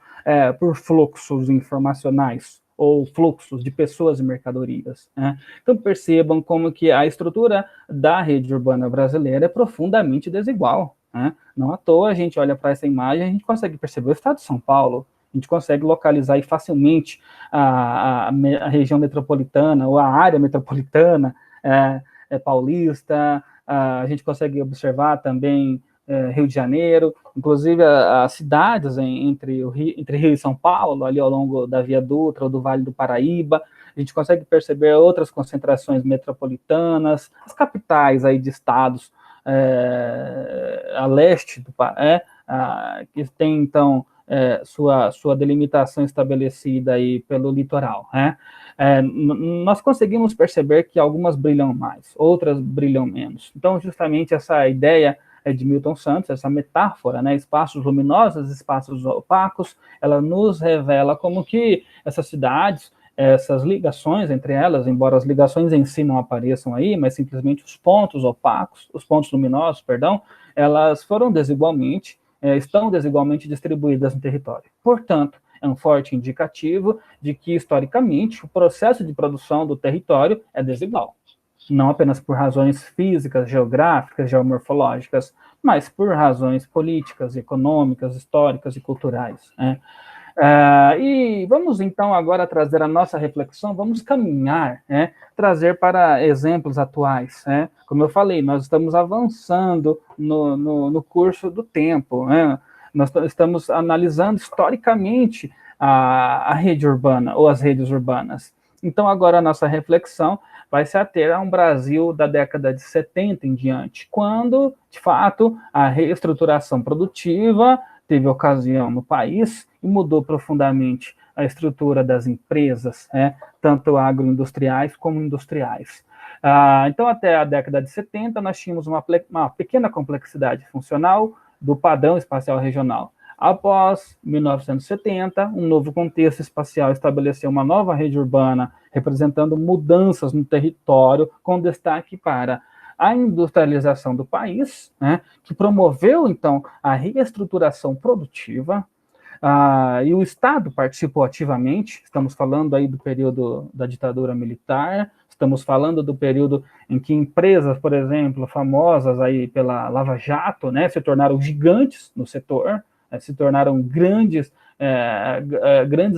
por fluxos informacionais ou fluxos de pessoas e mercadorias, né? Então, percebam como que a estrutura da rede urbana brasileira é profundamente desigual, né? Não à toa a gente olha para essa imagem, a gente consegue perceber o estado de São Paulo, a gente consegue localizar aí facilmente a região metropolitana ou a área metropolitana paulista, a gente consegue observar também Rio de Janeiro, inclusive as cidades entre Rio e São Paulo, ali ao longo da Via Dutra ou do Vale do Paraíba, a gente consegue perceber outras concentrações metropolitanas, as capitais aí de estados a leste do que tem, então, sua delimitação estabelecida aí pelo litoral, né? Nós conseguimos perceber que algumas brilham mais, outras brilham menos. Então, justamente essa ideia de Milton Santos, essa metáfora, né, espaços luminosos, espaços opacos, ela nos revela como que essas cidades, essas ligações entre elas, embora as ligações em si não apareçam aí, mas simplesmente os pontos opacos, os pontos luminosos, perdão, elas foram estão desigualmente distribuídas no território. Portanto, é um forte indicativo de que, historicamente, o processo de produção do território é desigual. Não apenas por razões físicas, geográficas, geomorfológicas, mas por razões políticas, econômicas, históricas e culturais, né? E vamos, então, agora trazer a nossa reflexão, vamos caminhar, né, trazer para exemplos atuais, né? Como eu falei, nós estamos avançando no curso do tempo, né? Nós estamos analisando historicamente a rede urbana, ou as redes urbanas. Então, agora a nossa reflexão vai se ater a um Brasil da década de 70 em diante, quando, de fato, a reestruturação produtiva teve ocasião no país e mudou profundamente a estrutura das empresas, tanto agroindustriais como industriais. Então, até a década de 70, nós tínhamos uma pequena complexidade funcional do padrão espacial regional. Após 1970, um novo contexto espacial estabeleceu uma nova rede urbana, representando mudanças no território, com destaque para a industrialização do país, né, que promoveu, então, a reestruturação produtiva, e o Estado participou ativamente. Estamos falando aí do período da ditadura militar, estamos falando do período em que empresas, por exemplo, famosas aí pela Lava Jato, né, se tornaram gigantes no setor, se tornaram grandes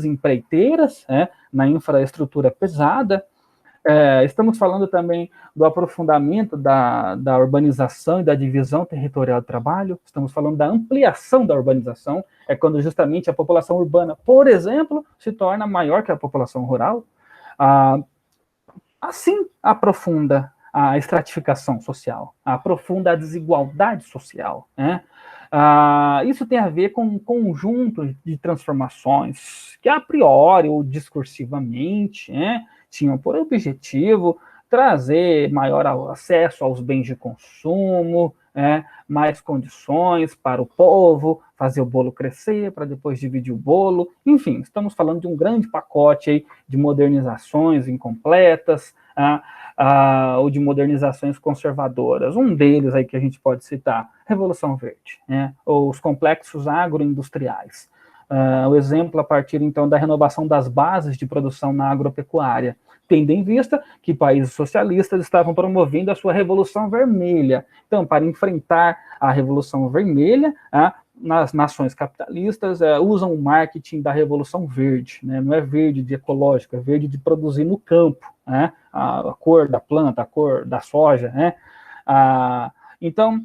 empreiteiras, né, na infraestrutura pesada. Estamos falando também do aprofundamento da urbanização e da divisão territorial do trabalho, estamos falando da ampliação da urbanização, é quando justamente a população urbana, por exemplo, se torna maior que a população rural. Assim, aprofunda a estratificação social, aprofunda a desigualdade social, né? Isso tem a ver com um conjunto de transformações que, a priori ou discursivamente, né, tinham por objetivo trazer maior acesso aos bens de consumo, mais condições para o povo, fazer o bolo crescer, para depois dividir o bolo. Enfim, estamos falando de um grande pacote aí de modernizações incompletas, ou de modernizações conservadoras. Um deles aí que a gente pode citar, Revolução Verde, né, ou os complexos agroindustriais. O exemplo a partir, então, da renovação das bases de produção na agropecuária, tendo em vista que países socialistas estavam promovendo a sua Revolução Vermelha. Então, para enfrentar a Revolução Vermelha, nas nações capitalistas usam o marketing da Revolução Verde, né? Não é verde de ecológico, é verde de produzir no campo, né? A cor da planta, a cor da soja, né? Então,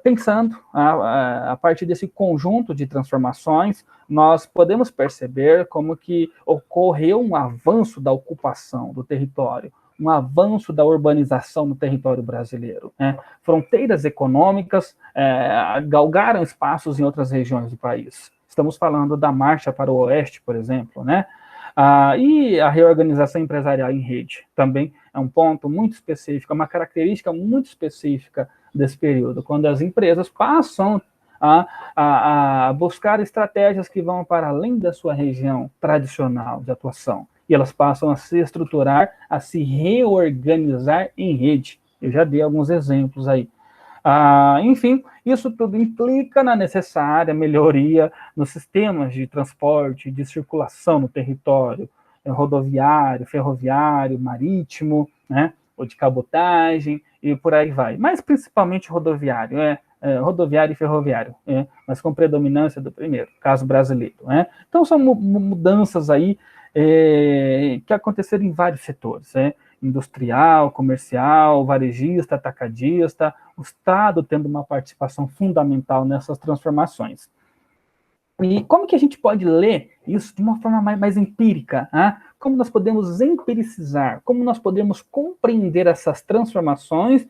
pensando a partir desse conjunto de transformações, nós podemos perceber como que ocorreu um avanço da ocupação do território, um avanço da urbanização no território brasileiro, né? Fronteiras econômicas galgaram espaços em outras regiões do país. Estamos falando da marcha para o oeste, por exemplo, né? E a reorganização empresarial em rede também é um ponto muito específico, uma muito específica desse período, quando as empresas passam a buscar estratégias que vão para além da sua região tradicional de atuação, e elas passam a se estruturar, a se reorganizar em rede. Eu já dei alguns exemplos aí. Enfim, isso tudo implica na necessária melhoria nos sistemas de transporte, de circulação no território, rodoviário, ferroviário, marítimo, né, ou de cabotagem, e por aí vai. Mas principalmente rodoviário, rodoviário e ferroviário, mas com predominância do primeiro, caso brasileiro. Então são mudanças aí que aconteceram em vários setores, industrial, comercial, varejista, atacadista, o Estado tendo uma participação fundamental nessas transformações. E como que a gente pode ler isso de uma forma mais empírica? Como nós podemos empiricizar? Como nós podemos compreender essas transformações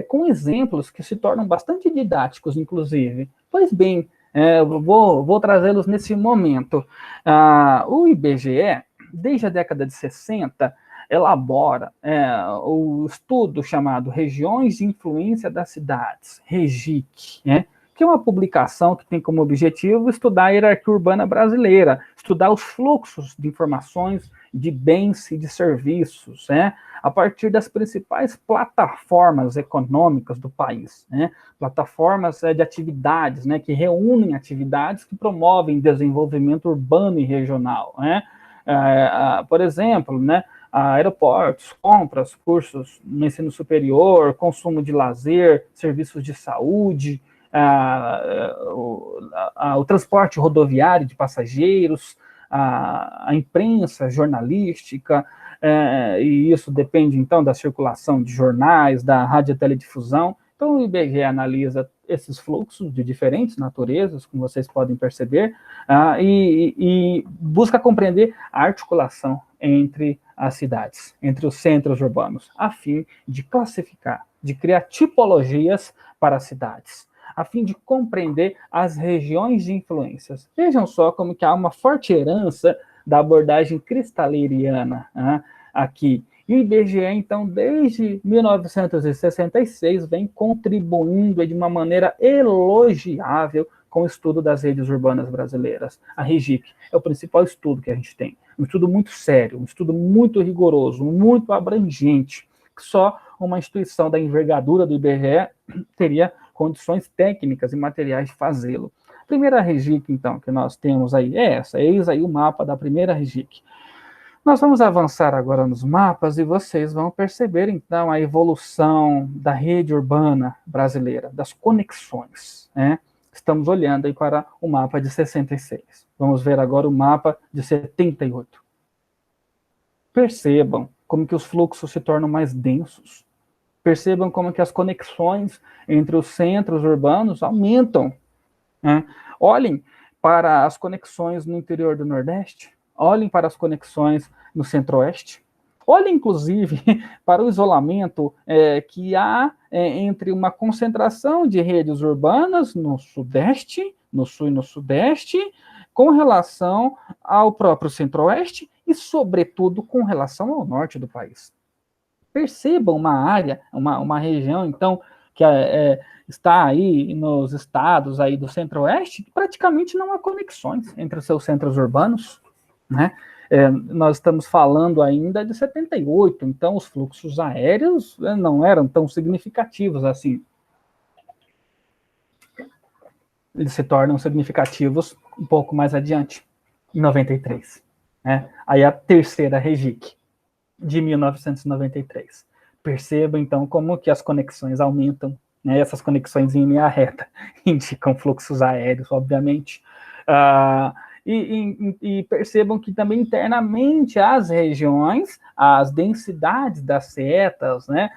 com exemplos que se tornam bastante didáticos, inclusive? Pois bem, vou trazê-los nesse momento. O IBGE, desde a década de 60, elabora o estudo chamado Regiões de Influência das Cidades, REGIC, que é uma publicação que tem como objetivo estudar a hierarquia urbana brasileira, estudar os fluxos de informações, de bens e de serviços, a partir das principais plataformas econômicas do país, plataformas de atividades, que reúnem atividades que promovem desenvolvimento urbano e regional, por exemplo, aeroportos, compras, cursos no ensino superior, consumo de lazer, serviços de saúde, o transporte rodoviário de passageiros, a imprensa jornalística, e isso depende, então, da circulação de jornais, da radioteledifusão. Então, o IBGE analisa esses fluxos de diferentes naturezas, como vocês podem perceber, e busca compreender a articulação entre as cidades, entre os centros urbanos, a fim de classificar, de criar tipologias para as cidades, a fim de compreender as regiões de influências. Vejam só como que há uma forte herança da abordagem cristaleriana aqui. E o IBGE, então, desde 1966, vem contribuindo de uma maneira elogiável com o estudo das redes urbanas brasileiras. A REGIC é o principal estudo que a gente tem. Um estudo muito sério, um estudo muito rigoroso, muito abrangente, que só uma instituição da envergadura do IBGE teria condições técnicas e materiais de fazê-lo. A primeira REGIC, então, que nós temos aí é essa. Eis aí o mapa da primeira REGIC. Nós vamos avançar agora nos mapas e vocês vão perceber, então, a evolução da rede urbana brasileira, das conexões, né? Estamos olhando aí para o mapa de 66. Vamos ver agora o mapa de 78. Percebam como que os fluxos se tornam mais densos. Percebam como que as conexões entre os centros urbanos aumentam, né? Olhem para as conexões no interior do Nordeste, olhem para as conexões no Centro-Oeste, olhem, inclusive, para o isolamento que há entre uma concentração de redes urbanas no Sudeste, no Sul e no Sudeste, com relação ao próprio Centro-Oeste e, sobretudo, com relação ao Norte do país. Percebam uma área, uma região, então, que está aí nos estados aí do Centro-Oeste, que praticamente não há conexões entre os seus centros urbanos, né? Nós estamos falando ainda de 78, então os fluxos aéreos não eram tão significativos assim. Eles se tornam significativos um pouco mais adiante, em 93. Né? Aí a terceira REGIC, de 1993. Perceba, então, como que as conexões aumentam, né? Essas conexões em linha reta indicam fluxos aéreos, obviamente. E percebam que também internamente as regiões, as densidades das setas, né,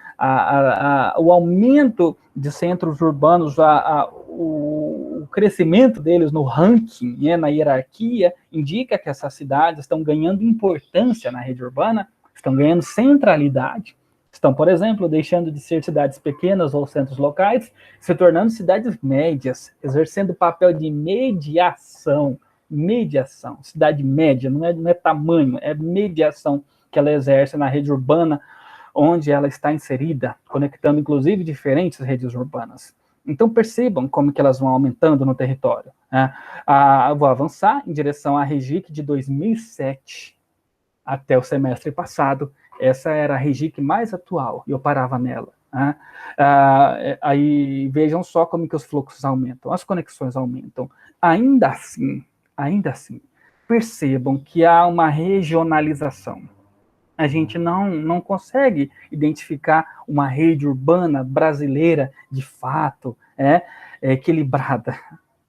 o aumento de centros urbanos, o crescimento deles no ranking, né, na hierarquia, indica que essas cidades estão ganhando importância na rede urbana, estão ganhando centralidade, estão, por exemplo, deixando de ser cidades pequenas ou centros locais, se tornando cidades médias, exercendo o papel de mediação, cidade média, não é tamanho, é mediação que ela exerce na rede urbana onde ela está inserida, conectando inclusive diferentes redes urbanas. Então percebam como que elas vão aumentando no território, né? Vou avançar em direção à REGIC de 2007 até o semestre passado. Essa era a REGIC mais atual e eu parava nela. Né? Aí vejam só como que os fluxos aumentam, as conexões aumentam. Ainda assim, percebam que há uma regionalização. A gente não consegue identificar uma rede urbana brasileira, de fato, equilibrada.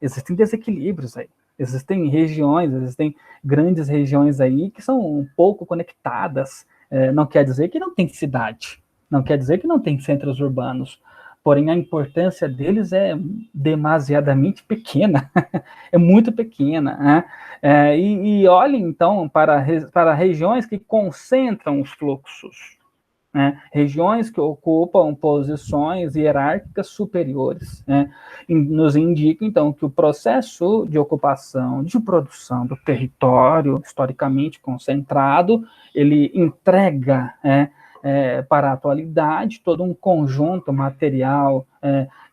Existem desequilíbrios aí. Existem regiões, existem grandes regiões aí que são um pouco conectadas. Não quer dizer que não tem cidade, não quer dizer que não tem centros urbanos. Porém, a importância deles é demasiadamente pequena, é muito pequena. Né? E olhem, então, para regiões que concentram os fluxos, né? Regiões que ocupam posições hierárquicas superiores. Né? Nos indicam, então, que o processo de ocupação, de produção do território, historicamente concentrado, ele entrega, para a atualidade, todo um conjunto material,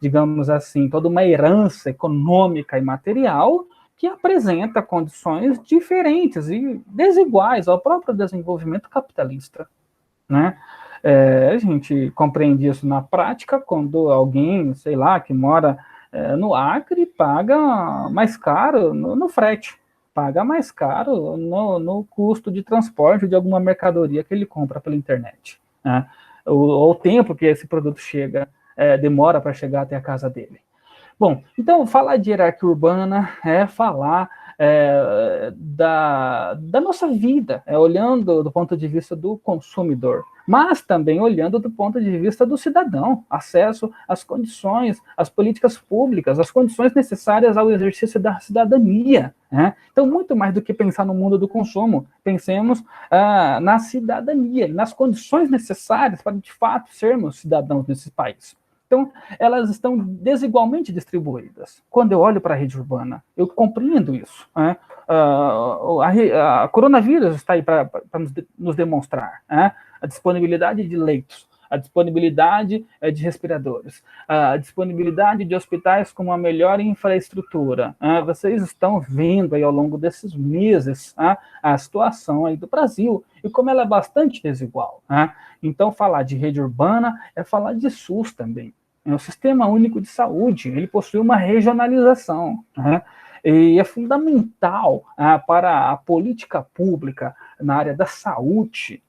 digamos assim, toda uma herança econômica e material que apresenta condições diferentes e desiguais ao próprio desenvolvimento capitalista. Né? A gente compreende isso na prática quando alguém, sei lá, que mora no Acre, paga mais caro no frete, paga mais caro no custo de transporte de alguma mercadoria que ele compra pela internet. Né? O tempo que esse produto chega, demora para chegar até a casa dele. Bom, então, falar de hierarquia urbana é falar da nossa vida, olhando do ponto de vista do consumidor, mas também olhando do ponto de vista do cidadão, acesso às condições, às políticas públicas, às condições necessárias ao exercício da cidadania. Né? Então, muito mais do que pensar no mundo do consumo, pensemos na cidadania, nas condições necessárias para, de fato, sermos cidadãos nesse país. Então, elas estão desigualmente distribuídas. Quando eu olho para a rede urbana, eu compreendo isso. Né? A coronavírus está aí para nos demonstrar, né? A disponibilidade de leitos, a disponibilidade de respiradores, a disponibilidade de hospitais com uma melhor infraestrutura. Vocês estão vendo aí ao longo desses meses a situação aí do Brasil e como ela é bastante desigual. Então, falar de rede urbana é falar de SUS também. O Sistema Único de Saúde, ele possui uma regionalização, e é fundamental para a política pública na área da saúde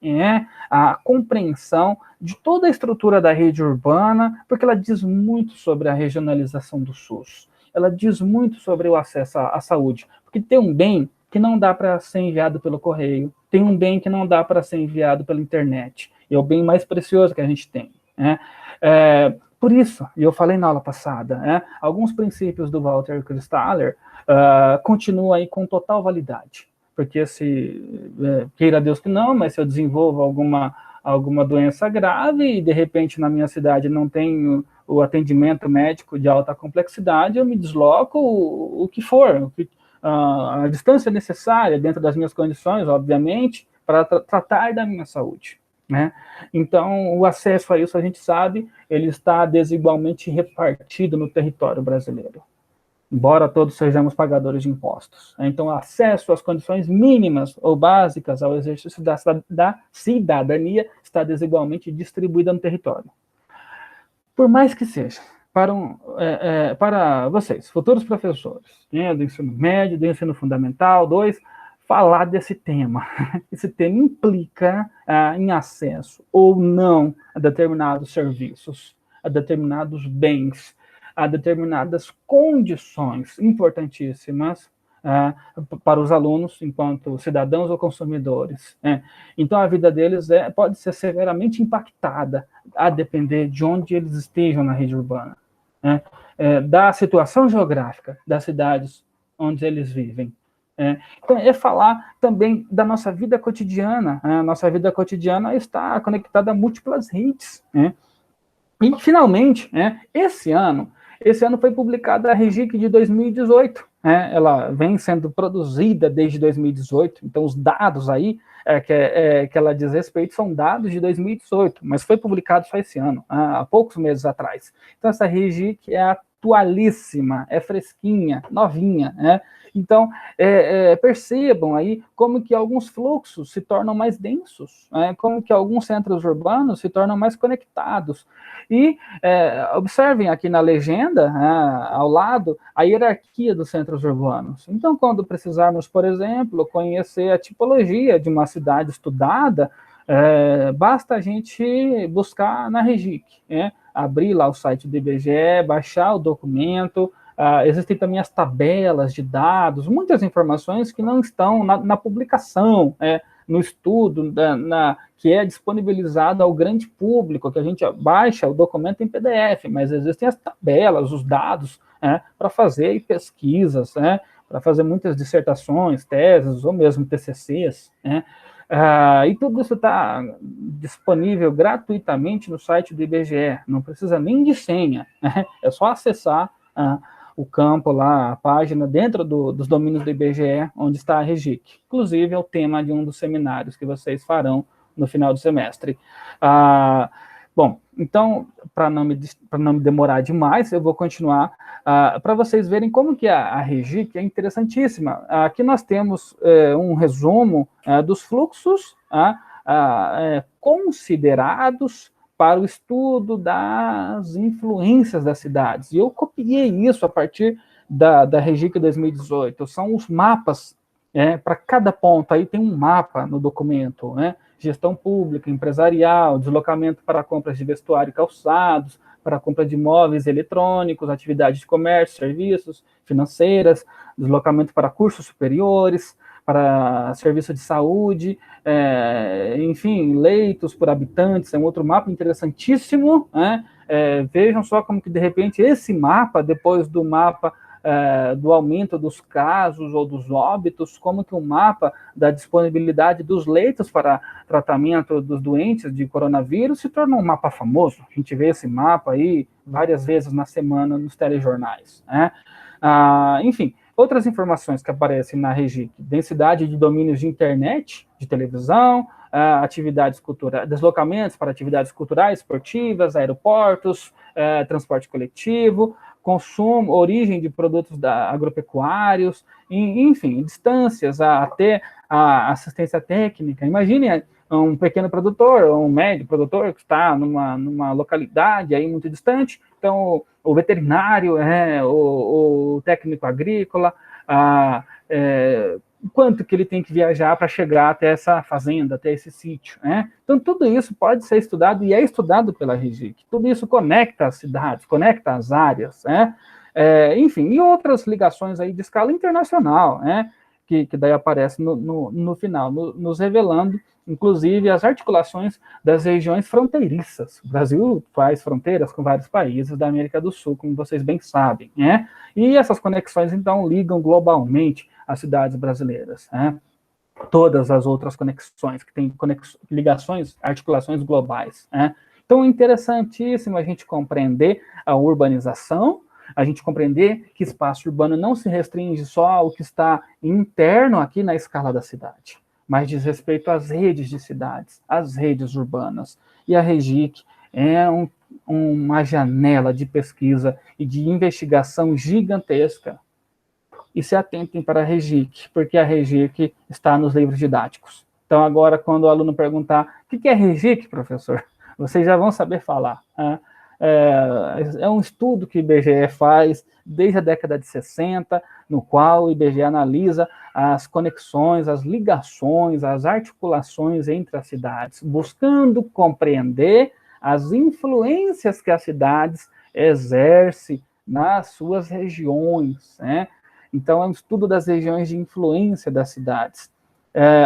a compreensão de toda a estrutura da rede urbana, porque ela diz muito sobre a regionalização do SUS, ela diz muito sobre o acesso à saúde, porque tem um bem que não dá para ser enviado pelo correio, tem um bem que não dá para ser enviado pela internet, e é o bem mais precioso que a gente tem. Por isso, e eu falei na aula passada, alguns princípios do Walter Christaller continuam aí com total validade, porque queira Deus que não, mas se eu desenvolvo alguma doença grave e de repente na minha cidade não tenho o atendimento médico de alta complexidade, eu me desloco o que for, a distância necessária dentro das minhas condições, obviamente, para tratar da minha saúde. Então, o acesso a isso, a gente sabe, ele está desigualmente repartido no território brasileiro, embora todos sejamos pagadores de impostos. Então, o acesso às condições mínimas ou básicas ao exercício da cidadania está desigualmente distribuída no território. Por mais que seja, para vocês, futuros professores, do ensino médio, do ensino fundamental, 2, falar desse tema. Esse tema implica em acesso ou não a determinados serviços, a determinados bens, a determinadas condições importantíssimas para os alunos enquanto cidadãos ou consumidores. Então, a vida deles pode ser severamente impactada, a depender de onde eles estejam na rede urbana, da situação geográfica das cidades onde eles vivem. Então, falar também da nossa vida cotidiana. A nossa vida cotidiana está conectada a múltiplas redes. E, finalmente, esse ano foi publicada a REGIC de 2018. Ela vem sendo produzida desde 2018, então os dados aí que ela diz respeito são dados de 2018, mas foi publicado só esse ano, há poucos meses atrás. Então, essa REGIC é atualíssima, é fresquinha, novinha, Então, percebam aí como que alguns fluxos se tornam mais densos, como que alguns centros urbanos se tornam mais conectados. E observem aqui na legenda, ao lado, a hierarquia dos centros urbanos. Então, quando precisarmos, por exemplo, conhecer a tipologia de uma cidade estudada, basta a gente buscar na REGIC, abrir lá o site do IBGE, baixar o documento. Existem também as tabelas de dados, muitas informações que não estão na publicação, no estudo, que é disponibilizado ao grande público, que a gente baixa o documento em PDF, mas existem as tabelas, os dados, para fazer pesquisas, para fazer muitas dissertações, teses, ou mesmo TCCs, e tudo isso está disponível gratuitamente no site do IBGE, não precisa nem de senha, é só acessar o campo lá, a página dentro dos domínios do IBGE, onde está a REGIC. Inclusive, é o tema de um dos seminários que vocês farão no final do semestre. Bom, então, para não me demorar demais, eu vou continuar para vocês verem como que a REGIC é interessantíssima. Aqui nós temos um resumo dos fluxos considerados para o estudo das influências das cidades. E eu copiei isso a partir da REGIC 2018. São os mapas, para cada ponto. Aí tem um mapa no documento, gestão pública, empresarial, deslocamento para compras de vestuário e calçados, para a compra de imóveis eletrônicos, atividades de comércio, serviços, financeiras, deslocamento para cursos superiores, para serviço de saúde, enfim, leitos por habitantes, é um outro mapa interessantíssimo, vejam só como que, de repente, esse mapa, depois do mapa do aumento dos casos ou dos óbitos, como que o mapa da disponibilidade dos leitos para tratamento dos doentes de coronavírus se torna um mapa famoso. A gente vê esse mapa aí várias vezes na semana nos telejornais, enfim, outras informações que aparecem na REGIC: densidade de domínios de internet, de televisão, atividades culturais, deslocamentos para atividades culturais, esportivas, aeroportos, transporte coletivo, consumo, origem de produtos agropecuários, enfim, distâncias até a assistência técnica. Imagine um pequeno produtor, ou um médio produtor que está numa localidade aí muito distante, então o veterinário, o técnico agrícola, quanto que ele tem que viajar para chegar até essa fazenda, até esse sítio, né? Então, tudo isso pode ser estudado e é estudado pela REGIC. Tudo isso conecta as cidades, conecta as áreas, né? Enfim, e outras ligações aí de escala internacional, né? Que daí aparece no final, nos revelando, inclusive, as articulações das regiões fronteiriças. O Brasil faz fronteiras com vários países da América do Sul, como vocês bem sabem, né? E essas conexões, então, ligam globalmente as cidades brasileiras, né? Todas as outras conexões, que têm ligações, articulações globais, né? Então, é interessantíssimo a gente compreender a urbanização, a gente compreender que espaço urbano não se restringe só ao que está interno aqui na escala da cidade, mas diz respeito às redes de cidades, às redes urbanas. E a REGIC é uma janela de pesquisa e de investigação gigantesca. E se atentem para a REGIC, porque a REGIC está nos livros didáticos. Então, agora, quando o aluno perguntar o que é REGIC, professor, vocês já vão saber falar, né? É um estudo que o IBGE faz desde a década de 60, no qual o IBGE analisa as conexões, as ligações, as articulações entre as cidades, buscando compreender as influências que as cidades exercem nas suas regiões, né? Então, é um estudo das regiões de influência das cidades.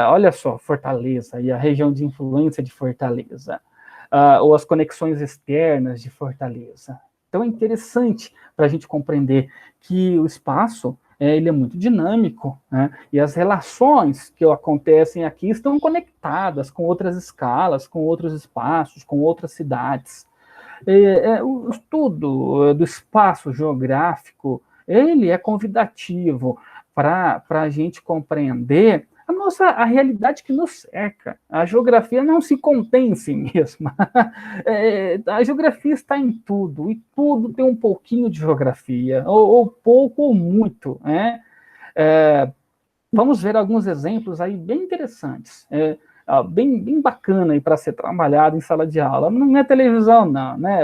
Olha só, Fortaleza e a região de influência de Fortaleza. Ou as conexões externas de Fortaleza. Então, é interessante para a gente compreender que o espaço ele é muito dinâmico, né? E as relações que acontecem aqui estão conectadas com outras escalas, com outros espaços, com outras cidades. O estudo do espaço geográfico, ele é convidativo para a gente compreender a realidade que nos cerca. A geografia não se contém em si mesma. A geografia está em tudo, e tudo tem um pouquinho de geografia, ou pouco ou muito, né? Vamos ver alguns exemplos aí bem interessantes, bem bacana para ser trabalhado em sala de aula. Não é televisão, não, né?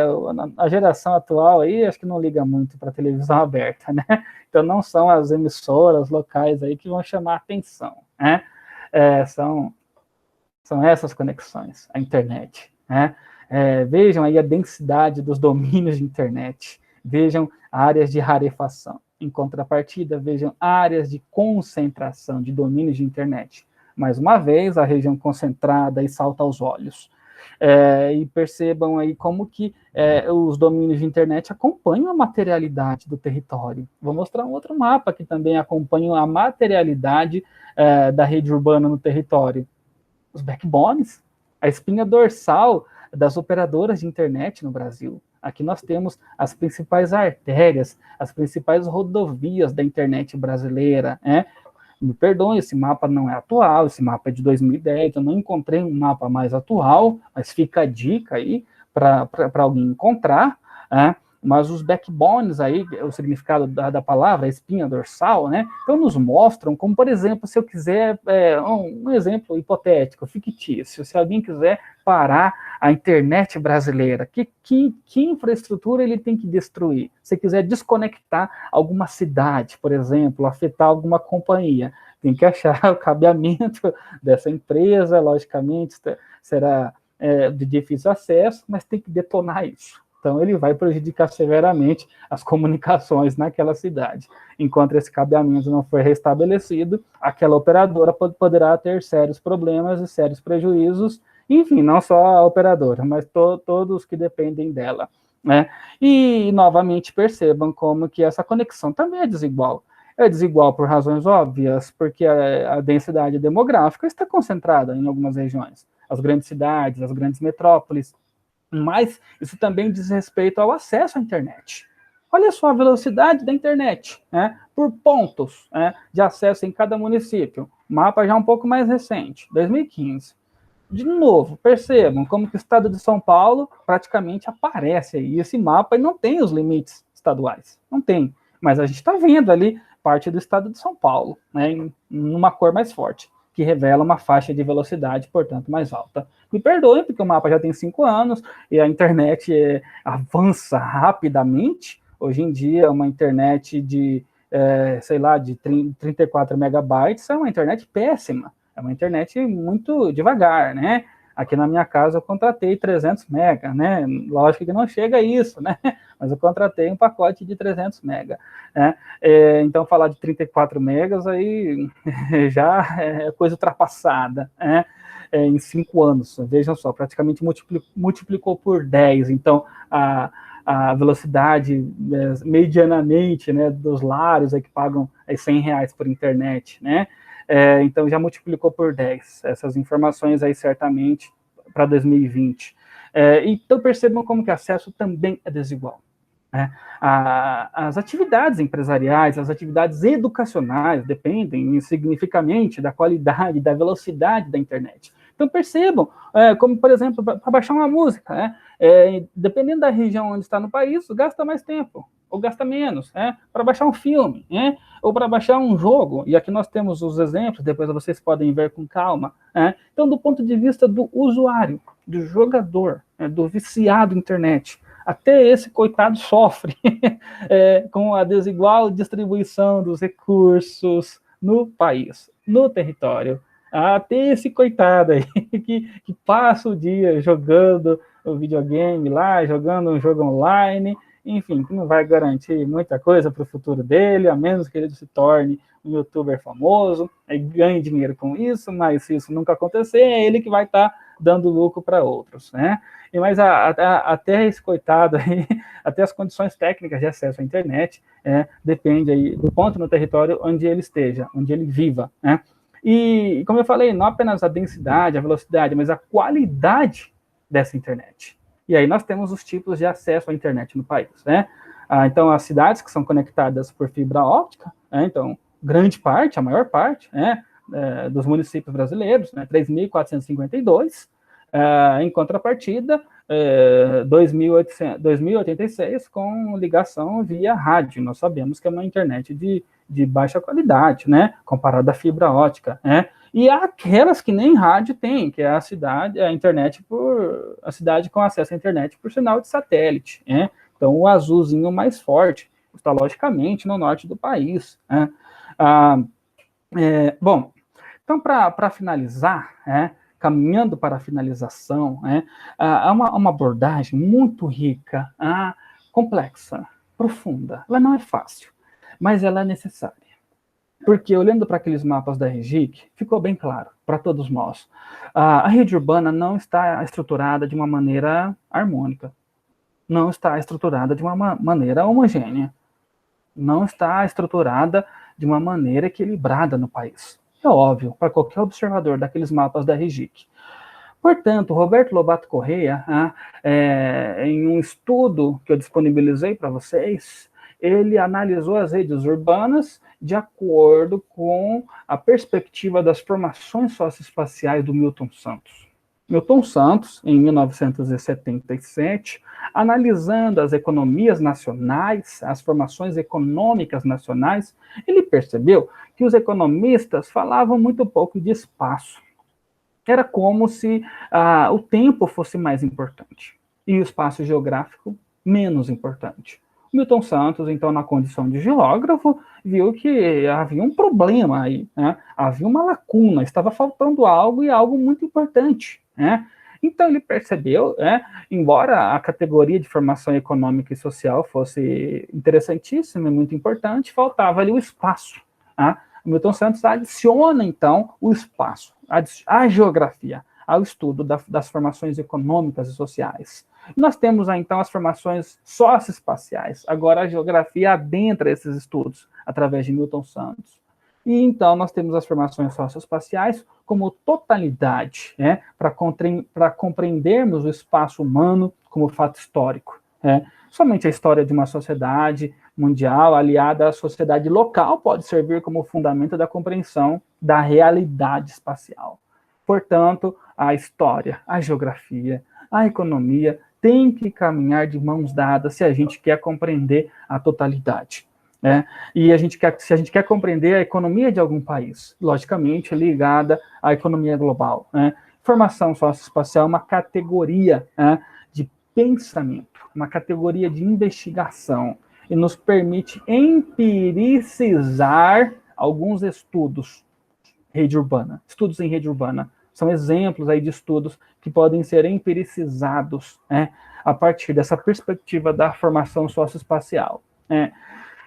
A geração atual aí acho que não liga muito para televisão aberta, né? Então não são as emissoras locais aí que vão chamar a atenção, né? São essas conexões, a internet, né? Vejam aí a densidade dos domínios de internet, vejam áreas de rarefação. Em contrapartida, vejam áreas de concentração de domínios de internet. Mais uma vez, a região concentrada e salta aos olhos. E percebam aí como que os domínios de internet acompanham a materialidade do território. Vou mostrar um outro mapa que também acompanha a materialidade da rede urbana no território. Os backbones, a espinha dorsal das operadoras de internet no Brasil. Aqui nós temos as principais artérias, as principais rodovias da internet brasileira, né? Me perdoem, esse mapa não é atual, esse mapa é de 2010, eu não encontrei um mapa mais atual, mas fica a dica aí para alguém encontrar, né? Mas os backbones aí, o significado da palavra, a espinha dorsal, né? Então nos mostram como, por exemplo, se eu quiser, um exemplo hipotético, fictício, se alguém quiser parar a internet brasileira, que infraestrutura ele tem que destruir? Se quiser desconectar alguma cidade, por exemplo, afetar alguma companhia, tem que achar o cabeamento dessa empresa, logicamente será de difícil acesso, mas tem que detonar isso. Então, ele vai prejudicar severamente as comunicações naquela cidade. Enquanto esse cabeamento não for restabelecido, aquela operadora poderá ter sérios problemas e sérios prejuízos, enfim, não só a operadora, mas todos que dependem dela, né? E, novamente, percebam como que essa conexão também é desigual. É desigual por razões óbvias, porque a densidade demográfica está concentrada em algumas regiões. As grandes cidades, as grandes metrópoles, mas isso também diz respeito ao acesso à internet. Olha só a velocidade da internet, né? Por pontos, né, de acesso em cada município. Mapa já um pouco mais recente, 2015. de novo, percebam como que o estado de São Paulo praticamente aparece aí, esse mapa, e não tem os limites estaduais, não tem, mas a gente está vendo ali parte do estado de São Paulo, né, em uma cor mais forte, que revela uma faixa de velocidade, portanto, mais alta. Me perdoem, porque o mapa já tem 5 anos, e a internet avança rapidamente. Hoje em dia, uma internet de, sei lá, de 34 megabytes é uma internet péssima, é uma internet muito devagar, né? Aqui na minha casa eu contratei 300 mega, né? Lógico que não chega a isso, né? Mas eu contratei um pacote de 300 mega, né? Então, falar de 34 megas aí já é coisa ultrapassada, né? Em 5 anos, vejam só, praticamente multiplicou por 10. Então, a velocidade medianamente, né, dos lares que pagam R$100 por internet, né? Então já multiplicou por 10 essas informações aí certamente para 2020. Então percebam como que o acesso também é desigual. Né? As atividades empresariais, as atividades educacionais dependem significativamente da qualidade, da velocidade da internet. Então percebam, como por exemplo, para baixar uma música, né? Dependendo da região onde está no país, gasta mais tempo, ou gasta menos, para baixar um filme, ou para baixar um jogo, e aqui nós temos os exemplos, depois vocês podem ver com calma. Então, do ponto de vista do usuário, do jogador, do viciado em internet, até esse coitado sofre com a desigual distribuição dos recursos no país, no território. Até esse coitado aí que passa o dia jogando o videogame lá, jogando um jogo online, enfim, que não vai garantir muita coisa para o futuro dele, a menos que ele se torne um youtuber famoso, ganhe dinheiro com isso, mas se isso nunca acontecer, é ele que vai estar dando lucro para outros, né? Mas até esse coitado aí, até as condições técnicas de acesso à internet, depende aí do ponto no território onde ele esteja, onde ele viva, né? E, como eu falei, não apenas a densidade, a velocidade, mas a qualidade dessa internet. E aí nós temos os tipos de acesso à internet no país, né? Então, as cidades que são conectadas por fibra óptica, então, grande parte, a maior parte, dos municípios brasileiros, 3.452, em contrapartida, 2.086 com ligação via rádio. Nós sabemos que é uma internet de baixa qualidade, né, comparada à fibra ótica, né? E há aquelas que nem rádio tem, que é a cidade, a cidade com acesso à internet por sinal de satélite, né? Então, o azulzinho mais forte está, logicamente, no norte do país, né? Bom, então, para finalizar, caminhando para a finalização, há uma abordagem muito rica, complexa, profunda. Ela não é fácil, mas ela é necessária. Porque, olhando para aqueles mapas da RGIC, ficou bem claro para todos nós. A rede urbana não está estruturada de uma maneira harmônica, não está estruturada de uma maneira homogênea, não está estruturada de uma maneira equilibrada no país. É óbvio para qualquer observador daqueles mapas da RGIC. Portanto, Roberto Lobato Correia, em um estudo que eu disponibilizei para vocês, ele analisou as redes urbanas de acordo com a perspectiva das formações socioespaciais do Milton Santos. Milton Santos, em 1977, analisando as economias nacionais, as formações econômicas nacionais, ele percebeu que os economistas falavam muito pouco de espaço. Era como se o tempo fosse mais importante e o espaço geográfico menos importante. Milton Santos, então, na condição de geógrafo, viu que havia um problema aí, havia uma lacuna, estava faltando algo e algo muito importante, Então, ele percebeu, embora a categoria de formação econômica e social fosse interessantíssima e muito importante, faltava ali o espaço. O Milton Santos adiciona, então, o espaço, a geografia, ao estudo das formações econômicas e sociais. Nós temos, então, as formações socioespaciais. Agora, a geografia adentra esses estudos, através de Milton Santos. E, então, nós temos as formações socioespaciais como totalidade, para compreendermos o espaço humano como fato histórico. Somente a história de uma sociedade mundial aliada à sociedade local pode servir como fundamento da compreensão da realidade espacial. Portanto, a história, a geografia, a economia tem que caminhar de mãos dadas se a gente quer compreender a totalidade. Né? E se a gente quer compreender a economia de algum país, logicamente ligada à economia global. Né? Formação socioespacial é uma categoria, né, de pensamento, uma categoria de investigação, e nos permite empiricizar alguns estudos estudos em rede urbana. São exemplos aí de estudos que podem ser empiricizados, né, a partir dessa perspectiva da formação socioespacial. Né?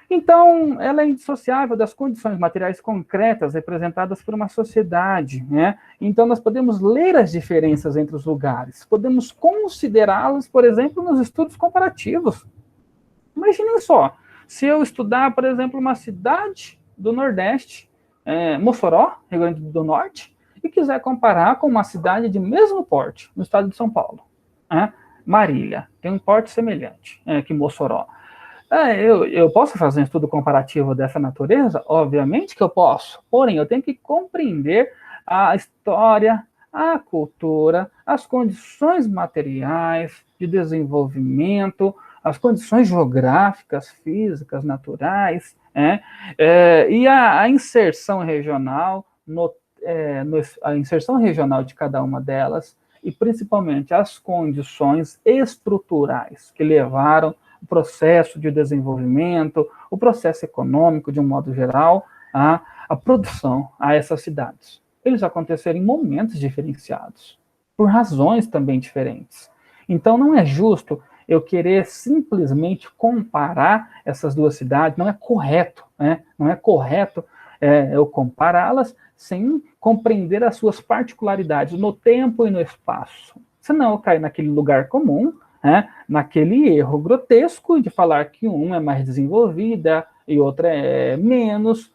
Então, ela é indissociável das condições materiais concretas representadas por uma sociedade. Né? Então, nós podemos ler as diferenças entre os lugares, podemos considerá-las, por exemplo, nos estudos comparativos. Imaginem só, se eu estudar, por exemplo, uma cidade do Nordeste, Mossoró, Rio Grande do Norte, e quiser comparar com uma cidade de mesmo porte, no estado de São Paulo. Marília, tem um porte semelhante que Mossoró. Eu posso fazer um estudo comparativo dessa natureza? Obviamente que eu posso, porém eu tenho que compreender a história, a cultura, as condições materiais de desenvolvimento, as condições geográficas, físicas, naturais, e a inserção regional, a inserção regional de cada uma delas, e principalmente as condições estruturais que levaram o processo de desenvolvimento, o processo econômico, de um modo geral, a produção a essas cidades. Eles aconteceram em momentos diferenciados, por razões também diferentes. Então, não é justo eu querer simplesmente comparar essas duas cidades, não é correto, né? Não é correto eu compará-las sem compreender as suas particularidades no tempo e no espaço. Senão eu caio naquele lugar comum, naquele erro grotesco de falar que uma é mais desenvolvida e outra é menos,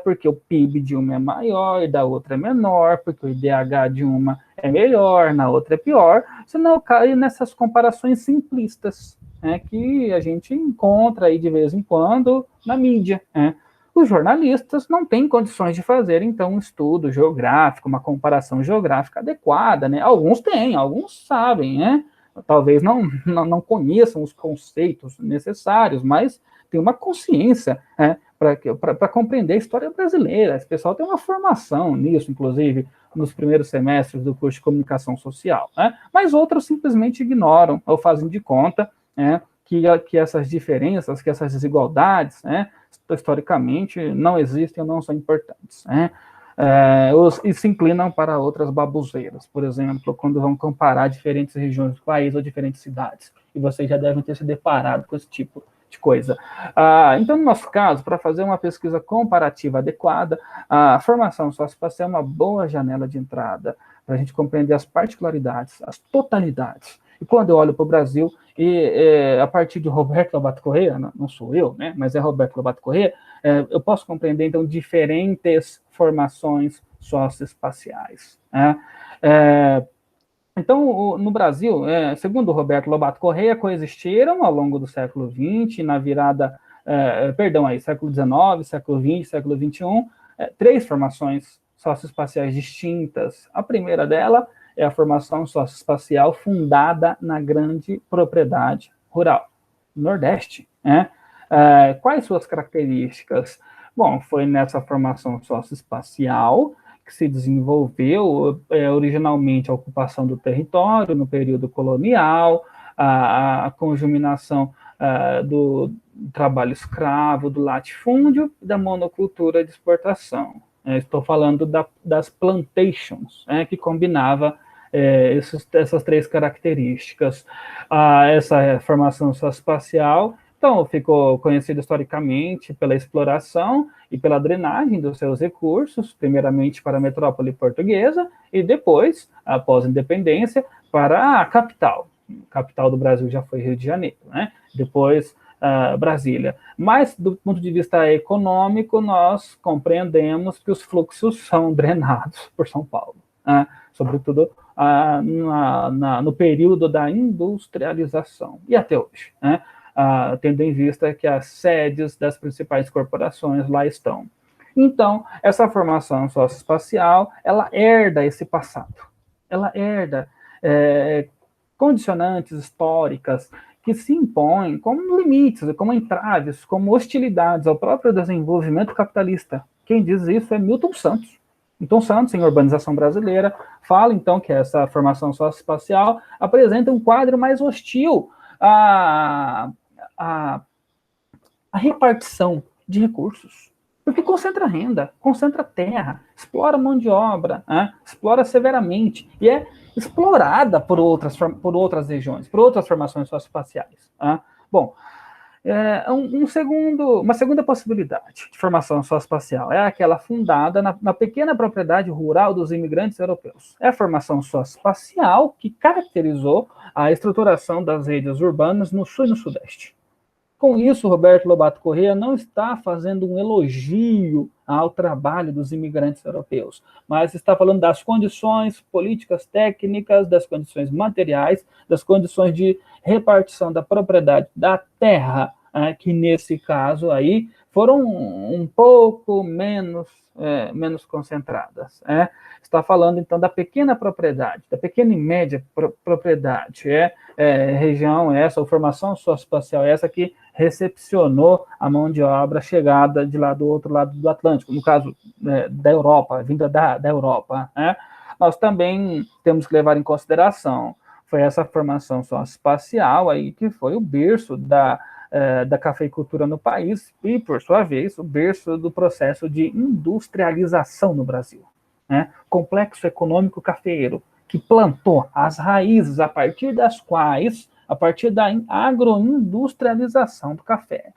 porque o PIB de uma é maior e da outra é menor, porque o IDH de uma é melhor, na outra é pior, senão eu caio nessas comparações simplistas, que a gente encontra aí de vez em quando na mídia. Os jornalistas não têm condições de fazer, então, um estudo geográfico, uma comparação geográfica adequada, né? Alguns têm, alguns sabem, né? Talvez não conheçam os conceitos necessários, mas tem uma consciência para compreender a história brasileira. Esse pessoal tem uma formação nisso, inclusive, nos primeiros semestres do curso de comunicação social. Mas outros simplesmente ignoram ou fazem de conta que essas diferenças, que essas desigualdades, historicamente, não existem ou não são importantes. E se inclinam para outras baboseiras, por exemplo, quando vão comparar diferentes regiões do país ou diferentes cidades. E vocês já devem ter se deparado com esse tipo de coisa. Então, no nosso caso, para fazer uma pesquisa comparativa adequada, a formação socioespacial é uma boa janela de entrada para a gente compreender as particularidades, as totalidades. E quando eu olho para o Brasil, a partir de Roberto Lobato Corrêa, não sou eu, né, mas é Roberto Lobato Corrêa, eu posso compreender, então, diferentes formações socioespaciais. Então, no Brasil, segundo o Roberto Lobato Corrêa, coexistiram ao longo do século XX, na virada, século XIX, século XX, século XXI, três formações socioespaciais distintas. A primeira dela é a formação socioespacial fundada na grande propriedade rural, no Nordeste. Quais suas características? Bom, foi nessa formação socioespacial que se desenvolveu originalmente a ocupação do território no período colonial, a conjuminação do trabalho escravo, do latifúndio e da monocultura de exportação. Estou falando das plantations, que combinava essas três características. Essa formação socioespacial, então, ficou conhecida historicamente pela exploração e pela drenagem dos seus recursos, primeiramente para a metrópole portuguesa e depois, após a independência, para a capital. A capital do Brasil já foi Rio de Janeiro, né? Depois Brasília. Mas, do ponto de vista econômico, nós compreendemos que os fluxos são drenados por São Paulo, sobretudo no período da industrialização, e até hoje, tendo em vista que as sedes das principais corporações lá estão. Então, essa formação socioespacial, ela herda esse passado. Ela herda condicionantes históricas que se impõem como limites, como entraves, como hostilidades ao próprio desenvolvimento capitalista. Quem diz isso é Milton Santos. Milton Santos, em Urbanização Brasileira, fala então que essa formação socioespacial apresenta um quadro mais hostil à repartição de recursos, porque concentra renda, concentra terra, explora mão de obra, explora severamente, e é explorada por outras regiões, por outras formações socioespaciais. Bom, uma segunda possibilidade de formação socioespacial é aquela fundada na pequena propriedade rural dos imigrantes europeus. É a formação socioespacial que caracterizou a estruturação das redes urbanas no sul e no sudeste. Com isso, Roberto Lobato Corrêa não está fazendo um elogio ao trabalho dos imigrantes europeus, mas está falando das condições políticas técnicas, das condições materiais, das condições de repartição da propriedade da terra, que nesse caso aí foram um pouco menos concentradas. Está falando, então, da pequena propriedade, da pequena e média propriedade. Região essa, ou formação socioespacial essa que recepcionou a mão de obra chegada de lá do outro lado do Atlântico, no caso da Europa, vinda da Europa. Nós também temos que levar em consideração, foi essa formação socioespacial aí que foi o berço da cafeicultura no país e, por sua vez, o berço do processo de industrialização no Brasil. Complexo econômico cafeeiro, que plantou as raízes a partir das quais, a partir da agroindustrialização do café,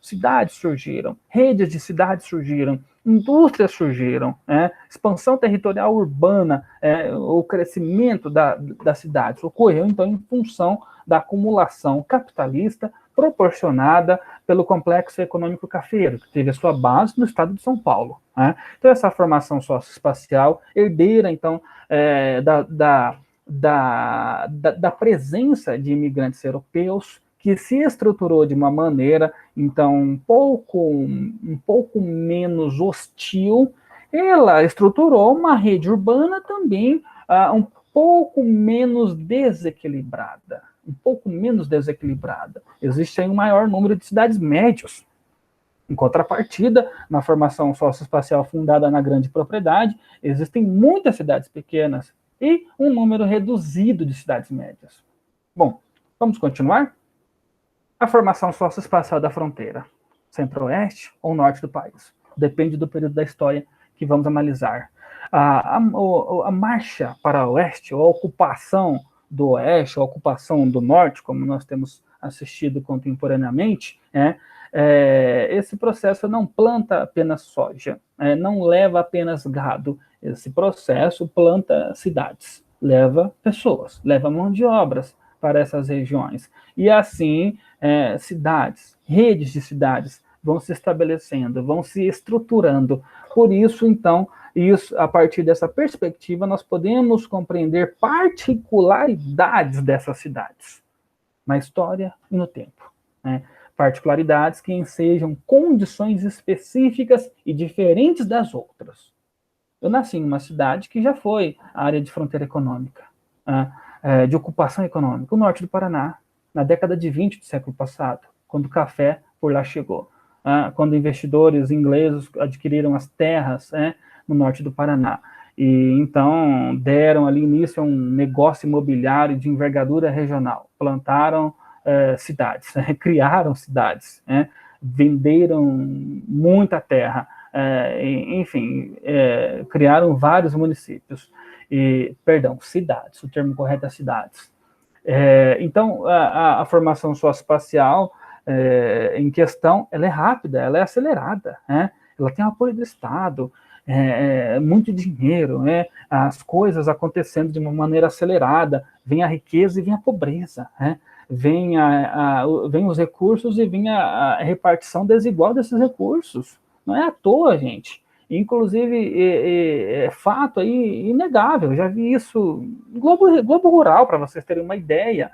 cidades surgiram, redes de cidades surgiram, indústrias surgiram, expansão territorial urbana, o crescimento das cidades ocorreu, então, em função da acumulação capitalista proporcionada pelo complexo econômico cafeiro, que teve a sua base no estado de São Paulo. Então, essa formação socioespacial, herdeira, então, da presença de imigrantes europeus, que se estruturou de uma maneira, então, um pouco menos hostil, ela estruturou uma rede urbana também um pouco menos desequilibrada. Existe aí um maior número de cidades médias. Em contrapartida, na formação socioespacial fundada na grande propriedade, existem muitas cidades pequenas e um número reduzido de cidades médias. Bom, vamos continuar? A formação socioespacial da fronteira, centro-oeste ou norte do país. Depende do período da história que vamos analisar. A marcha para o oeste, ou a ocupação do oeste, ou a ocupação do norte, como nós temos assistido contemporaneamente, esse processo não planta apenas soja, não leva apenas gado. Esse processo planta cidades, leva pessoas, leva mão de obras para essas regiões. E assim, cidades, redes de cidades vão se estabelecendo, vão se estruturando. Por isso, então, a partir dessa perspectiva, nós podemos compreender particularidades dessas cidades, na história e no tempo. Particularidades que ensejam condições específicas e diferentes das outras. Eu nasci em uma cidade que já foi área de fronteira econômica, de ocupação econômica, o norte do Paraná, na década de 20 do século passado, quando o café por lá chegou, quando investidores ingleses adquiriram as terras no norte do Paraná. E então deram ali início a um negócio imobiliário de envergadura regional, plantaram cidades, criaram cidades, venderam muita terra, enfim, criaram vários municípios, cidades, o termo correto é cidades. Então, a formação socioespacial em questão, ela é rápida, ela é acelerada, ela tem o apoio do Estado, muito dinheiro, as coisas acontecendo de uma maneira acelerada, vem a riqueza e vem a pobreza, vem os recursos e vem a repartição desigual desses recursos. Não é à toa, gente. Inclusive, é fato aí inegável, já vi isso no Globo Rural, para vocês terem uma ideia,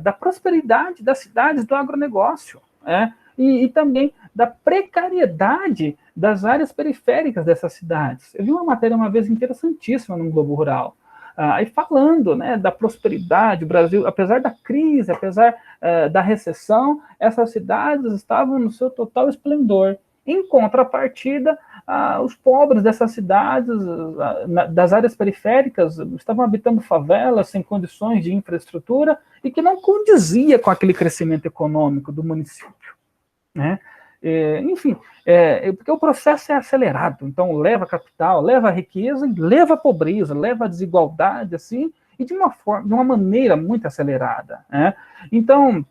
da prosperidade das cidades do agronegócio. e também da precariedade das áreas periféricas dessas cidades. Eu vi uma matéria uma vez interessantíssima no Globo Rural, aí falando, né, da prosperidade. O Brasil, apesar da crise, apesar da recessão, essas cidades estavam no seu total esplendor. Em contrapartida, os pobres dessas cidades, das áreas periféricas, estavam habitando favelas sem condições de infraestrutura e que não condizia com aquele crescimento econômico do município, né? Enfim, porque o processo é acelerado, então leva capital, leva riqueza, leva pobreza, leva desigualdade, assim, e de uma maneira muito acelerada, né? Então,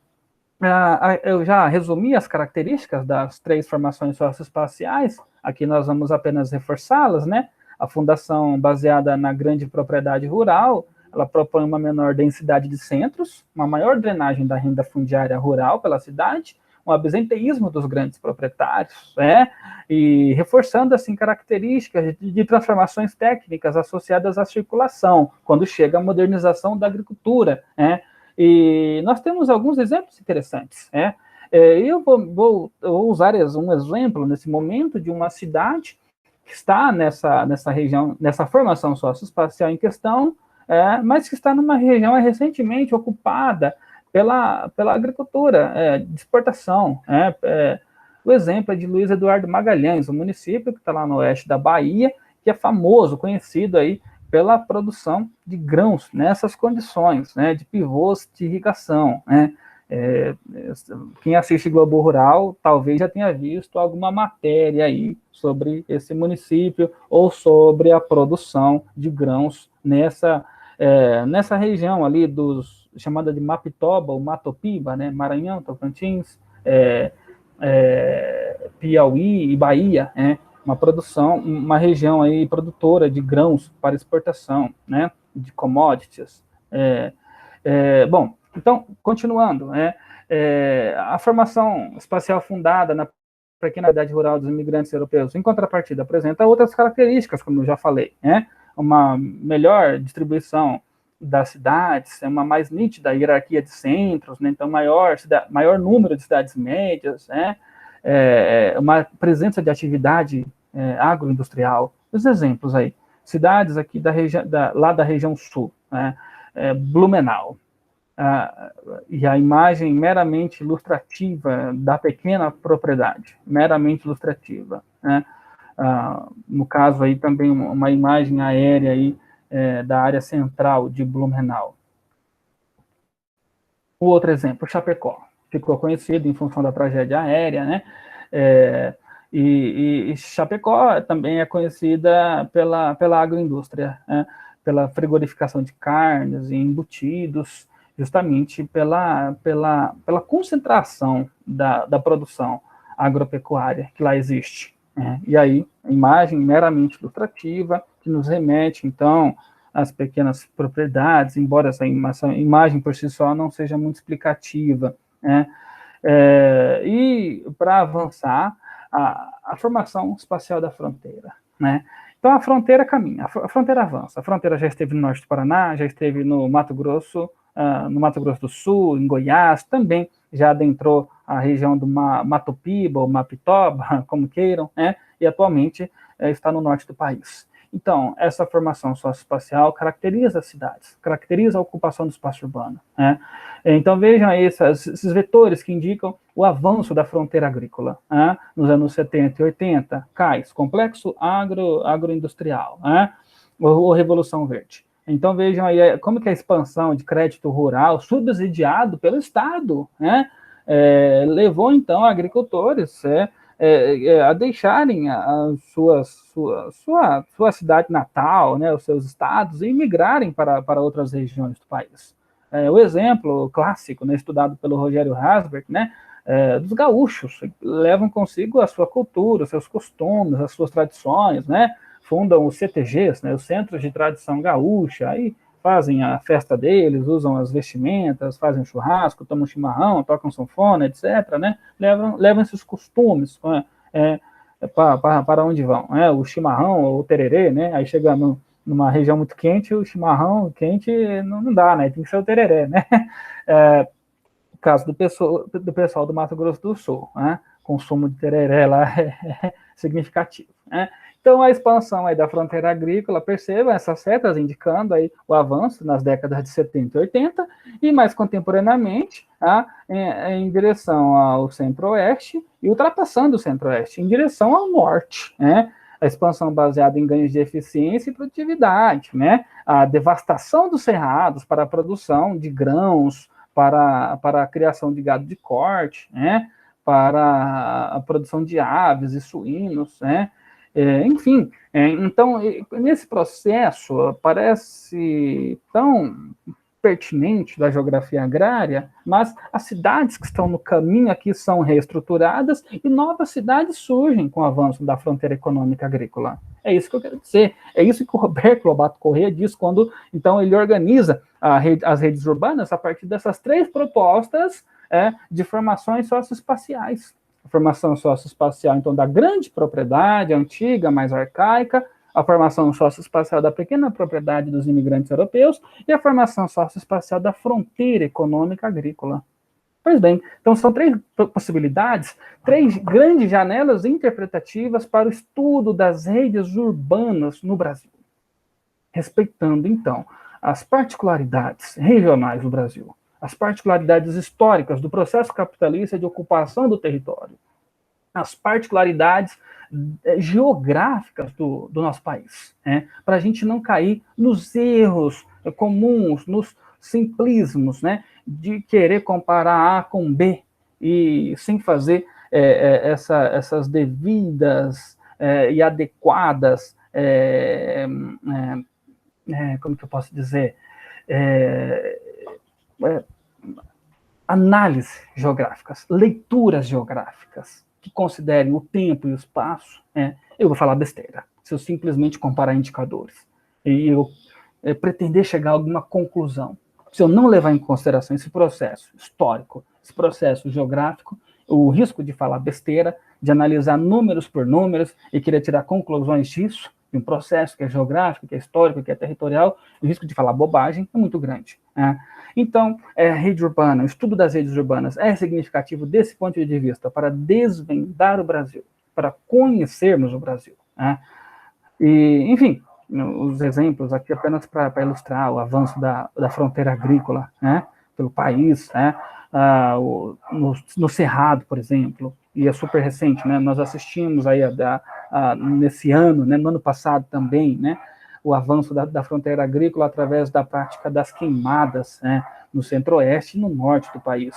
eu já resumi as características das 3 formações socioespaciais, aqui nós vamos apenas reforçá-las, né? A fundação baseada na grande propriedade rural, ela propõe uma menor densidade de centros, uma maior drenagem da renda fundiária rural pela cidade, um absenteísmo dos grandes proprietários, e reforçando, assim, características de transformações técnicas associadas à circulação, quando chega a modernização da agricultura, E nós temos alguns exemplos interessantes, eu vou usar um exemplo nesse momento de uma cidade que está nessa região, nessa formação socioespacial em questão, mas que está numa região recentemente ocupada pela agricultura de exportação. O exemplo é de Luiz Eduardo Magalhães, um município que está lá no oeste da Bahia, que é famoso, conhecido aí pela produção de grãos nessas condições, de pivôs de irrigação. Quem assiste Globo Rural talvez já tenha visto alguma matéria aí sobre esse município ou sobre a produção de grãos nessa região ali chamada de Mapitoba, ou Matopiba, Maranhão, Tocantins, Piauí e Bahia, uma região aí produtora de grãos para exportação, de commodities. Bom, então, continuando, a formação espacial fundada na pequenidade rural dos imigrantes europeus, em contrapartida, apresenta outras características, como eu já falei, uma melhor distribuição das cidades, uma mais nítida hierarquia de centros, então maior número de cidades médias, uma presença de atividade agroindustrial. Os exemplos aí, cidades aqui lá da região sul, Blumenau, e a imagem meramente ilustrativa da pequena propriedade, meramente ilustrativa, no caso aí também uma imagem aérea aí, da área central de Blumenau. O outro exemplo, Chapecó, ficou conhecido em função da tragédia aérea, e Chapecó também é conhecida pela agroindústria, pela frigorificação de carnes e embutidos, justamente pela concentração da produção agropecuária que lá existe. E aí, a imagem meramente ilustrativa, que nos remete, então, às pequenas propriedades, embora essa imagem por si só não seja muito explicativa. E, para avançar, a formação espacial da fronteira. Então, a fronteira caminha, a fronteira avança. A fronteira já esteve no norte do Paraná, já esteve no Mato Grosso do Sul, em Goiás, também já adentrou a região do Matopiba, ou Mapitoba, como queiram, e atualmente está no norte do país. Então, essa formação socioespacial caracteriza as cidades, caracteriza a ocupação do espaço urbano. Então, vejam aí esses vetores que indicam o avanço da fronteira agrícola. Nos anos 70 e 80, CAIS, Complexo Agroindustrial, ou Revolução Verde. Então, vejam aí como que a expansão de crédito rural, subsidiado pelo Estado, levou, então, agricultores a deixarem a sua cidade natal, os seus estados, e migrarem para outras regiões do país. O exemplo clássico, estudado pelo Rogério Hasberg, dos gaúchos, levam consigo a sua cultura, os seus costumes, as suas tradições, fundam os CTGs, os Centros de Tradição Gaúcha, aí fazem a festa deles, usam as vestimentas, fazem churrasco, tomam chimarrão, tocam sanfona, etc., levam esses costumes para onde vão, o chimarrão, ou o tererê, aí chega numa região muito quente, o chimarrão quente não dá, tem que ser o tererê, No caso do pessoal do Mato Grosso do Sul, né? O consumo de tereré lá é significativo, né? Então, a expansão aí da fronteira agrícola, perceba essas setas indicando aí o avanço nas décadas de 70 e 80, e mais contemporaneamente, tá? Em direção ao centro-oeste e ultrapassando o centro-oeste, em direção ao norte, né? A expansão baseada em ganhos de eficiência e produtividade, né? A devastação dos cerrados para a produção de grãos, para a criação de gado de corte, né? Para a produção de aves e suínos, né? Enfim, então, nesse processo, parece tão pertinente da geografia agrária, mas as cidades que estão no caminho aqui são reestruturadas e novas cidades surgem com o avanço da fronteira econômica agrícola. É isso que eu quero dizer. É isso que o Roberto Lobato Corrêa diz quando, então, ele organiza as redes urbanas a partir dessas três propostas de formações socioespaciais. A formação socioespacial, então, da grande propriedade, antiga, mais arcaica, a formação socioespacial da pequena propriedade dos imigrantes europeus e a formação socioespacial da fronteira econômica agrícola. Pois bem, então são três possibilidades, três grandes janelas interpretativas para o estudo das redes urbanas no Brasil, respeitando, então, as particularidades regionais do Brasil, as particularidades históricas do processo capitalista de ocupação do território, as particularidades geográficas do nosso país, né? Para a gente não cair nos erros comuns, nos simplismos, né? De querer comparar A com B e sem fazer essas devidas e adequadas, como que eu posso dizer, análises geográficas, leituras geográficas, que considerem o tempo e o espaço, eu vou falar besteira. Se eu simplesmente comparar indicadores e eu pretender chegar a alguma conclusão, se eu não levar em consideração esse processo histórico, esse processo geográfico, o risco de falar besteira, de analisar números por números e querer tirar conclusões disso, de um processo que é geográfico, que é histórico, que é territorial, o risco de falar bobagem é muito grande. Então, rede urbana, o estudo das redes urbanas é significativo desse ponto de vista para desvendar o Brasil, para conhecermos o Brasil. E, enfim, os exemplos aqui apenas para ilustrar o avanço da fronteira agrícola, pelo país, no Cerrado, por exemplo, e é super recente, nós assistimos aí nesse ano, no ano passado também, o avanço da fronteira agrícola através da prática das queimadas, no centro-oeste e no norte do país.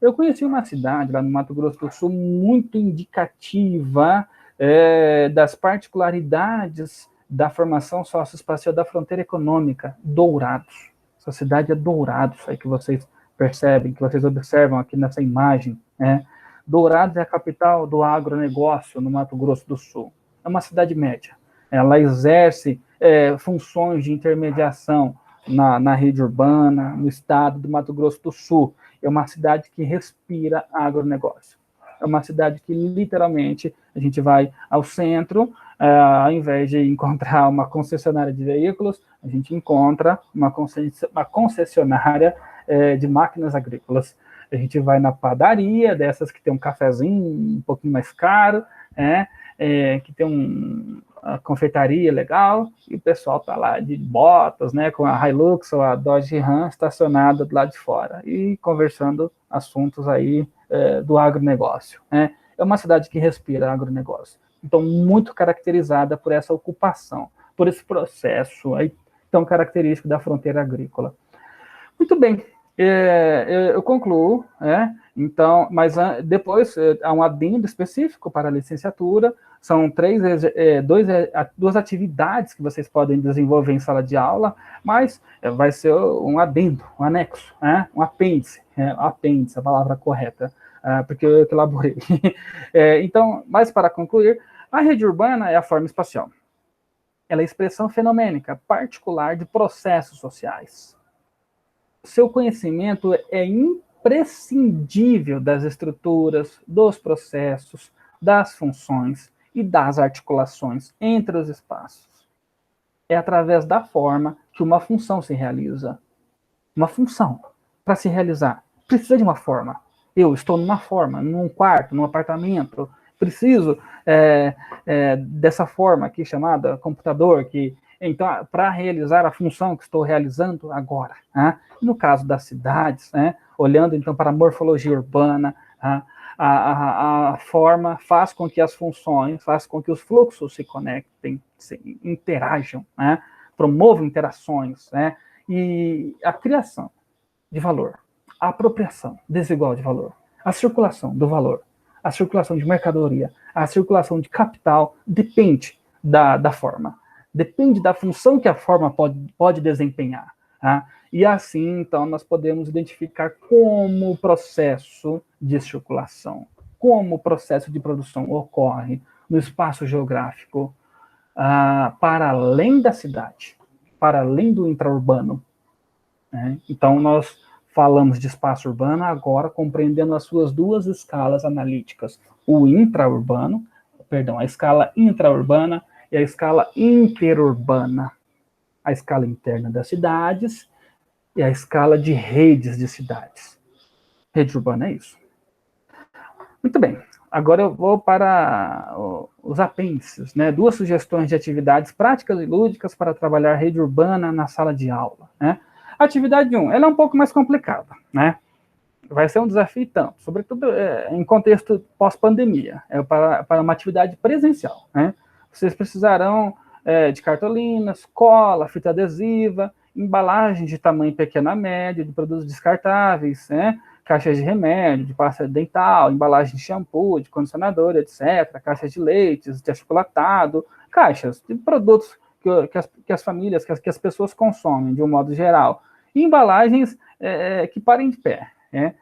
Eu conheci uma cidade lá no Mato Grosso do Sul muito indicativa das particularidades da formação socioespacial da fronteira econômica, Dourados. Essa cidade é Dourados, aí que vocês percebem, que vocês observam aqui nessa imagem. Dourados é a capital do agronegócio no Mato Grosso do Sul. É uma cidade média. Ela exerce funções de intermediação na rede urbana, no estado do Mato Grosso do Sul. É uma cidade que respira agronegócio. É uma cidade que, literalmente, a gente vai ao centro, ao invés de encontrar uma concessionária de veículos, a gente encontra uma concessionária de máquinas agrícolas. A gente vai na padaria, dessas que tem um cafezinho um pouquinho mais caro, que tem uma confeitaria legal, e o pessoal está lá de botas, com a Hilux ou a Dodge Ram estacionada do lado de fora, e conversando assuntos aí do agronegócio. É uma cidade que respira agronegócio. Então, muito caracterizada por essa ocupação, por esse processo aí tão característico da fronteira agrícola. Muito bem, eu concluo, então, mas depois há um adendo específico para a licenciatura, são duas atividades que vocês podem desenvolver em sala de aula, mas vai ser um adendo, um anexo, um apêndice, apêndice, a palavra correta, porque eu elaborei. Então, mas para concluir, a rede urbana é a forma espacial. Ela é a expressão fenomênica particular de processos sociais. Seu conhecimento é imprescindível das estruturas, dos processos, das funções e das articulações entre os espaços. É através da forma que uma função se realiza. Uma função. para se realizar? Precisa de uma forma. Eu estou numa forma, num quarto, num apartamento, preciso dessa forma aqui chamada computador, que então, para realizar a função que estou realizando agora. Né? No caso das cidades, né? Olhando então para a morfologia urbana, a forma faz com que as funções, faz com que os fluxos se conectem, se interajam, né? Promovam interações, né? E a criação de valor, a apropriação desigual de valor, a circulação do valor, a circulação de mercadoria, a circulação de capital depende da forma, depende da função que a forma pode desempenhar. Tá? E assim, então, nós podemos identificar como o processo de circulação, como o processo de produção ocorre no espaço geográfico, para além da cidade, para além do intraurbano. Né? Então, nós falamos de espaço urbano agora compreendendo as suas duas escalas analíticas, o intraurbano, a escala intraurbana e a escala interurbana, a escala interna das cidades e a escala de redes de cidades. Rede urbana é isso. Muito bem, agora eu vou para os apêndices, né? 2 sugestões de atividades práticas e lúdicas para trabalhar rede urbana na sala de aula, né? Atividade 1, ela é um pouco mais complicada, né? Vai ser um desafio tanto, sobretudo em contexto pós-pandemia, para uma atividade presencial, né? Vocês precisarão de cartolinas, cola, fita adesiva, embalagens de tamanho pequeno a médio, de produtos descartáveis, né? Caixas de remédio, de pasta dental, embalagem de shampoo, de condicionador, etc., caixas de leites, de achocolatado, caixas de produtos que as famílias, que as pessoas consomem de um modo geral, e embalagens que parem de pé, né?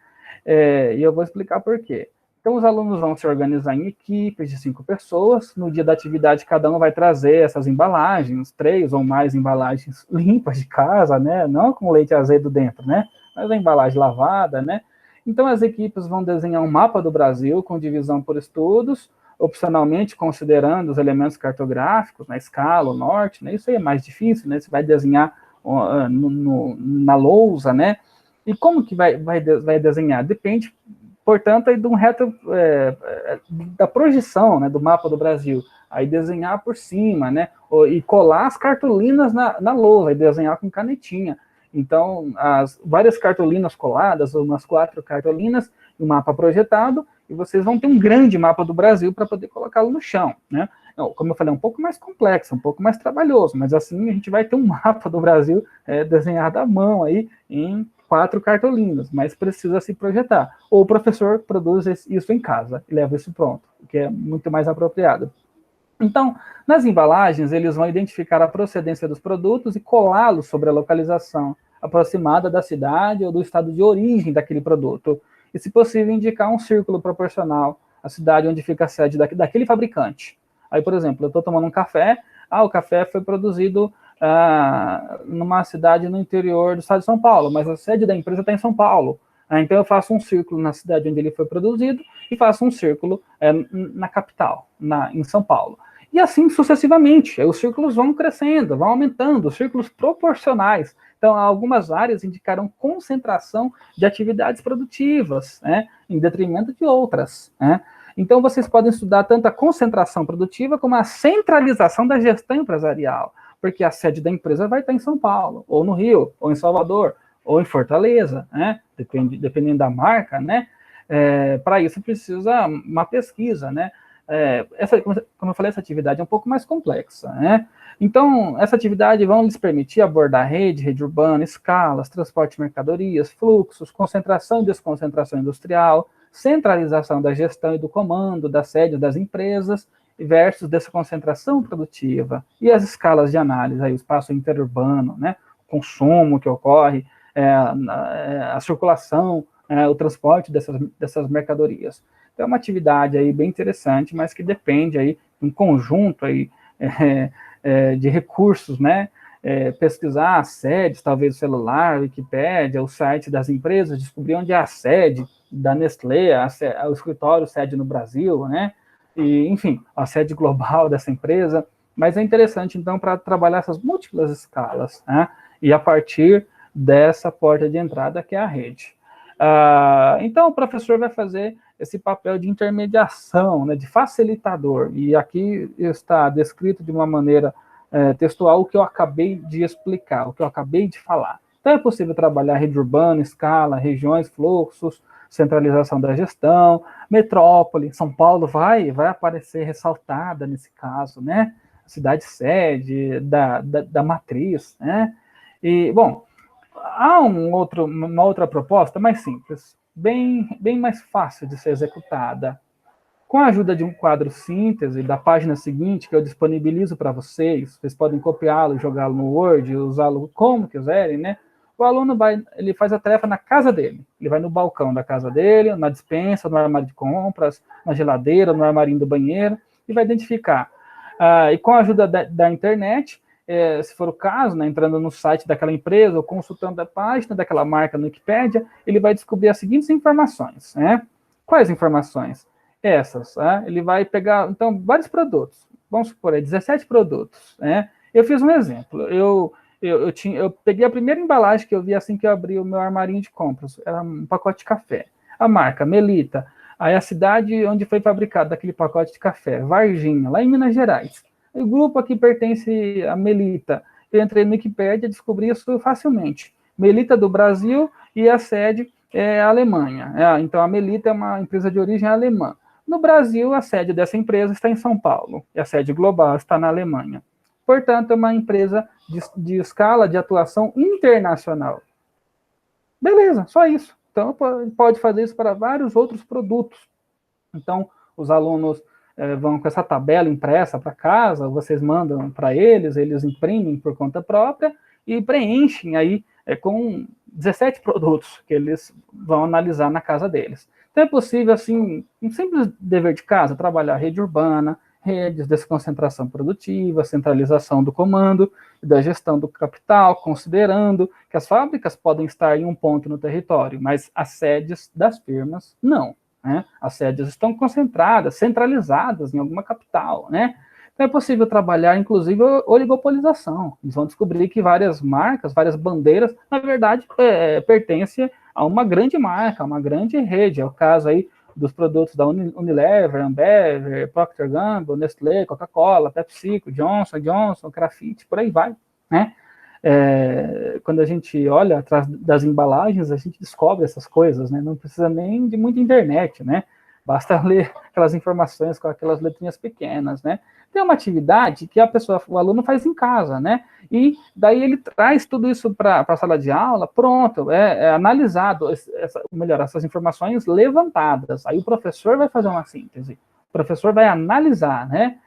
E eu vou explicar por quê. Então, os alunos vão se organizar em equipes de 5 pessoas. No dia da atividade, cada um vai trazer essas embalagens, 3 ou mais embalagens limpas de casa, né? Não com leite azedo dentro, né? Mas a embalagem lavada, né? Então, as equipes vão desenhar um mapa do Brasil com divisão por estudos, opcionalmente considerando os elementos cartográficos, na escala, o norte, né? Isso aí é mais difícil, né? Você vai desenhar na lousa, né? E como que vai desenhar? Depende, portanto, aí de um reto da projeção, né, do mapa do Brasil. Aí desenhar por cima, né? E colar as cartolinas na lousa, e desenhar com canetinha. Então, as várias cartolinas coladas, umas 4 cartolinas, um mapa projetado, e vocês vão ter um grande mapa do Brasil para poder colocá-lo no chão, né? Como eu falei, é um pouco mais complexo, um pouco mais trabalhoso, mas assim a gente vai ter um mapa do Brasil desenhado à mão aí em 4 cartolinas, mas precisa se projetar. Ou o professor produz isso em casa e leva isso pronto, o que é muito mais apropriado. Então, nas embalagens, eles vão identificar a procedência dos produtos e colá-los sobre a localização aproximada da cidade ou do estado de origem daquele produto. E, se possível, indicar um círculo proporcional à cidade onde fica a sede daquele fabricante. Aí, por exemplo, eu estou tomando um café, o café foi produzido numa cidade no interior do estado de São Paulo, mas a sede da empresa está em São Paulo. Então, eu faço um círculo na cidade onde ele foi produzido e faço um círculo na capital, em São Paulo. E assim sucessivamente, os círculos vão crescendo, vão aumentando, os círculos proporcionais. Então, algumas áreas indicarão concentração de atividades produtivas, né, em detrimento de outras, né? Então, vocês podem estudar tanto a concentração produtiva como a centralização da gestão empresarial, porque a sede da empresa vai estar em São Paulo, ou no Rio, ou em Salvador, ou em Fortaleza, né? Dependendo da marca, né? Para isso precisa uma pesquisa, né? Como eu falei, essa atividade é um pouco mais complexa, né? Então, essa atividade vai lhes permitir abordar rede urbana, escalas, transporte de mercadorias, fluxos, concentração e desconcentração industrial, centralização da gestão e do comando da sede das empresas versus desconcentração produtiva e as escalas de análise, aí, o espaço interurbano, né? O consumo que ocorre, a circulação, o transporte dessas mercadorias. Então, é uma atividade aí bem interessante, mas que depende aí de um conjunto aí, de recursos, né? Pesquisar as sedes, talvez o celular, Wikipédia, o site das empresas, descobrir onde é a sede da Nestlé, o escritório sede no Brasil, né? E, enfim, a sede global dessa empresa. Mas é interessante, então, para trabalhar essas múltiplas escalas, né? E a partir dessa porta de entrada, que é a rede. Então, o professor vai fazer esse papel de intermediação, né, de facilitador, e aqui está descrito de uma maneira textual o que eu acabei de explicar, o que eu acabei de falar. Então, é possível trabalhar rede urbana, escala, regiões, fluxos, centralização da gestão, metrópole. São Paulo vai aparecer ressaltada nesse caso, né? A cidade sede da matriz, né? E, bom, há uma outra proposta mais simples, bem mais fácil de ser executada. Com a ajuda de um quadro síntese da página seguinte, que eu disponibilizo para vocês podem copiá-lo, jogá-lo no Word, usá-lo como quiserem, né? O aluno ele faz a tarefa na casa dele. Ele vai no balcão da casa dele, na despensa, no armário de compras, na geladeira, no armarinho do banheiro, e vai identificar. E com a ajuda da internet, se for o caso, né, entrando no site daquela empresa ou consultando a página daquela marca no Wikipédia, ele vai descobrir as seguintes informações, né? Quais informações? Essas, né? Ele vai pegar, então, vários produtos, vamos supor, 17 produtos, né? Eu fiz um exemplo, eu peguei a primeira embalagem que eu vi assim que eu abri o meu armarinho de compras, era um pacote de café, a marca Melita, aí a cidade onde foi fabricado aquele pacote de café, Varginha, lá em Minas Gerais. O grupo aqui pertence a Melita, eu entrei no Wikipédia e descobri isso facilmente, Melita do Brasil e a sede é a Alemanha, então a Melita é uma empresa de origem alemã. No Brasil, a sede dessa empresa está em São Paulo, e a sede global está na Alemanha. Portanto, é uma empresa de escala de atuação internacional. Beleza, só isso. Então, pode fazer isso para vários outros produtos. Então, os alunos vão com essa tabela impressa para casa, vocês mandam para eles imprimem por conta própria e preenchem aí com 17 produtos que eles vão analisar na casa deles. Então, é possível, assim, um simples dever de casa, trabalhar rede urbana, redes, desconcentração produtiva, centralização do comando e da gestão do capital, considerando que as fábricas podem estar em um ponto no território, mas as sedes das firmas não, né? As sedes estão concentradas, centralizadas em alguma capital, né? Então é possível trabalhar, inclusive, oligopolização. Eles vão descobrir que várias marcas, várias bandeiras, na verdade, pertencem a uma grande marca, a uma grande rede. É o caso aí dos produtos da Unilever, Ambev, Procter & Gamble, Nestlé, Coca-Cola, PepsiCo, Johnson, Grafite, por aí vai, né? Quando a gente olha atrás das embalagens, a gente descobre essas coisas, né? Não precisa nem de muita internet, né? Basta ler aquelas informações com aquelas letrinhas pequenas, né? Tem uma atividade que o aluno faz em casa, né? E daí ele traz tudo isso para a sala de aula, pronto, analisado, essas informações levantadas. Aí o professor vai fazer uma síntese, o professor vai analisar, né?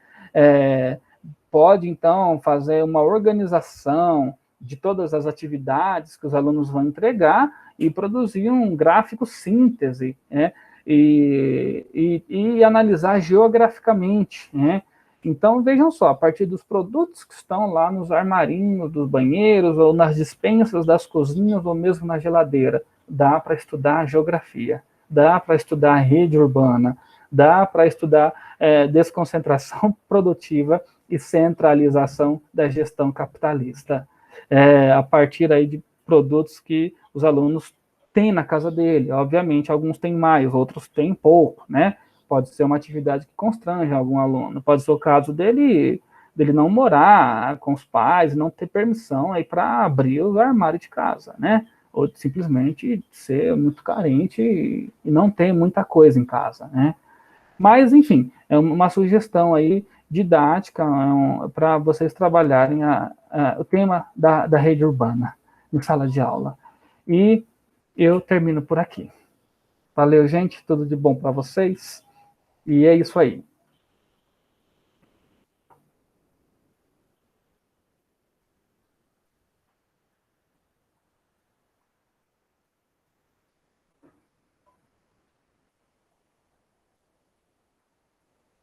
Pode, então, fazer uma organização de todas as atividades que os alunos vão entregar e produzir um gráfico síntese, né? E analisar geograficamente, né? Então, vejam só, a partir dos produtos que estão lá nos armarinhos dos banheiros, ou nas dispensas das cozinhas, ou mesmo na geladeira, dá para estudar geografia, dá para estudar rede urbana, dá para estudar desconcentração produtiva e centralização da gestão capitalista, a partir aí de produtos que os alunos têm na casa dele. Obviamente, alguns têm mais, outros têm pouco, né? Pode ser uma atividade que constrange algum aluno. Pode ser o caso dele não morar com os pais, não ter permissão aí para abrir o armário de casa, né? Ou simplesmente ser muito carente e não ter muita coisa em casa, né? Mas, enfim, é uma sugestão aí didática para vocês trabalharem o tema da rede urbana em sala de aula. E eu termino por aqui. Valeu, gente, tudo de bom para vocês. E é isso aí.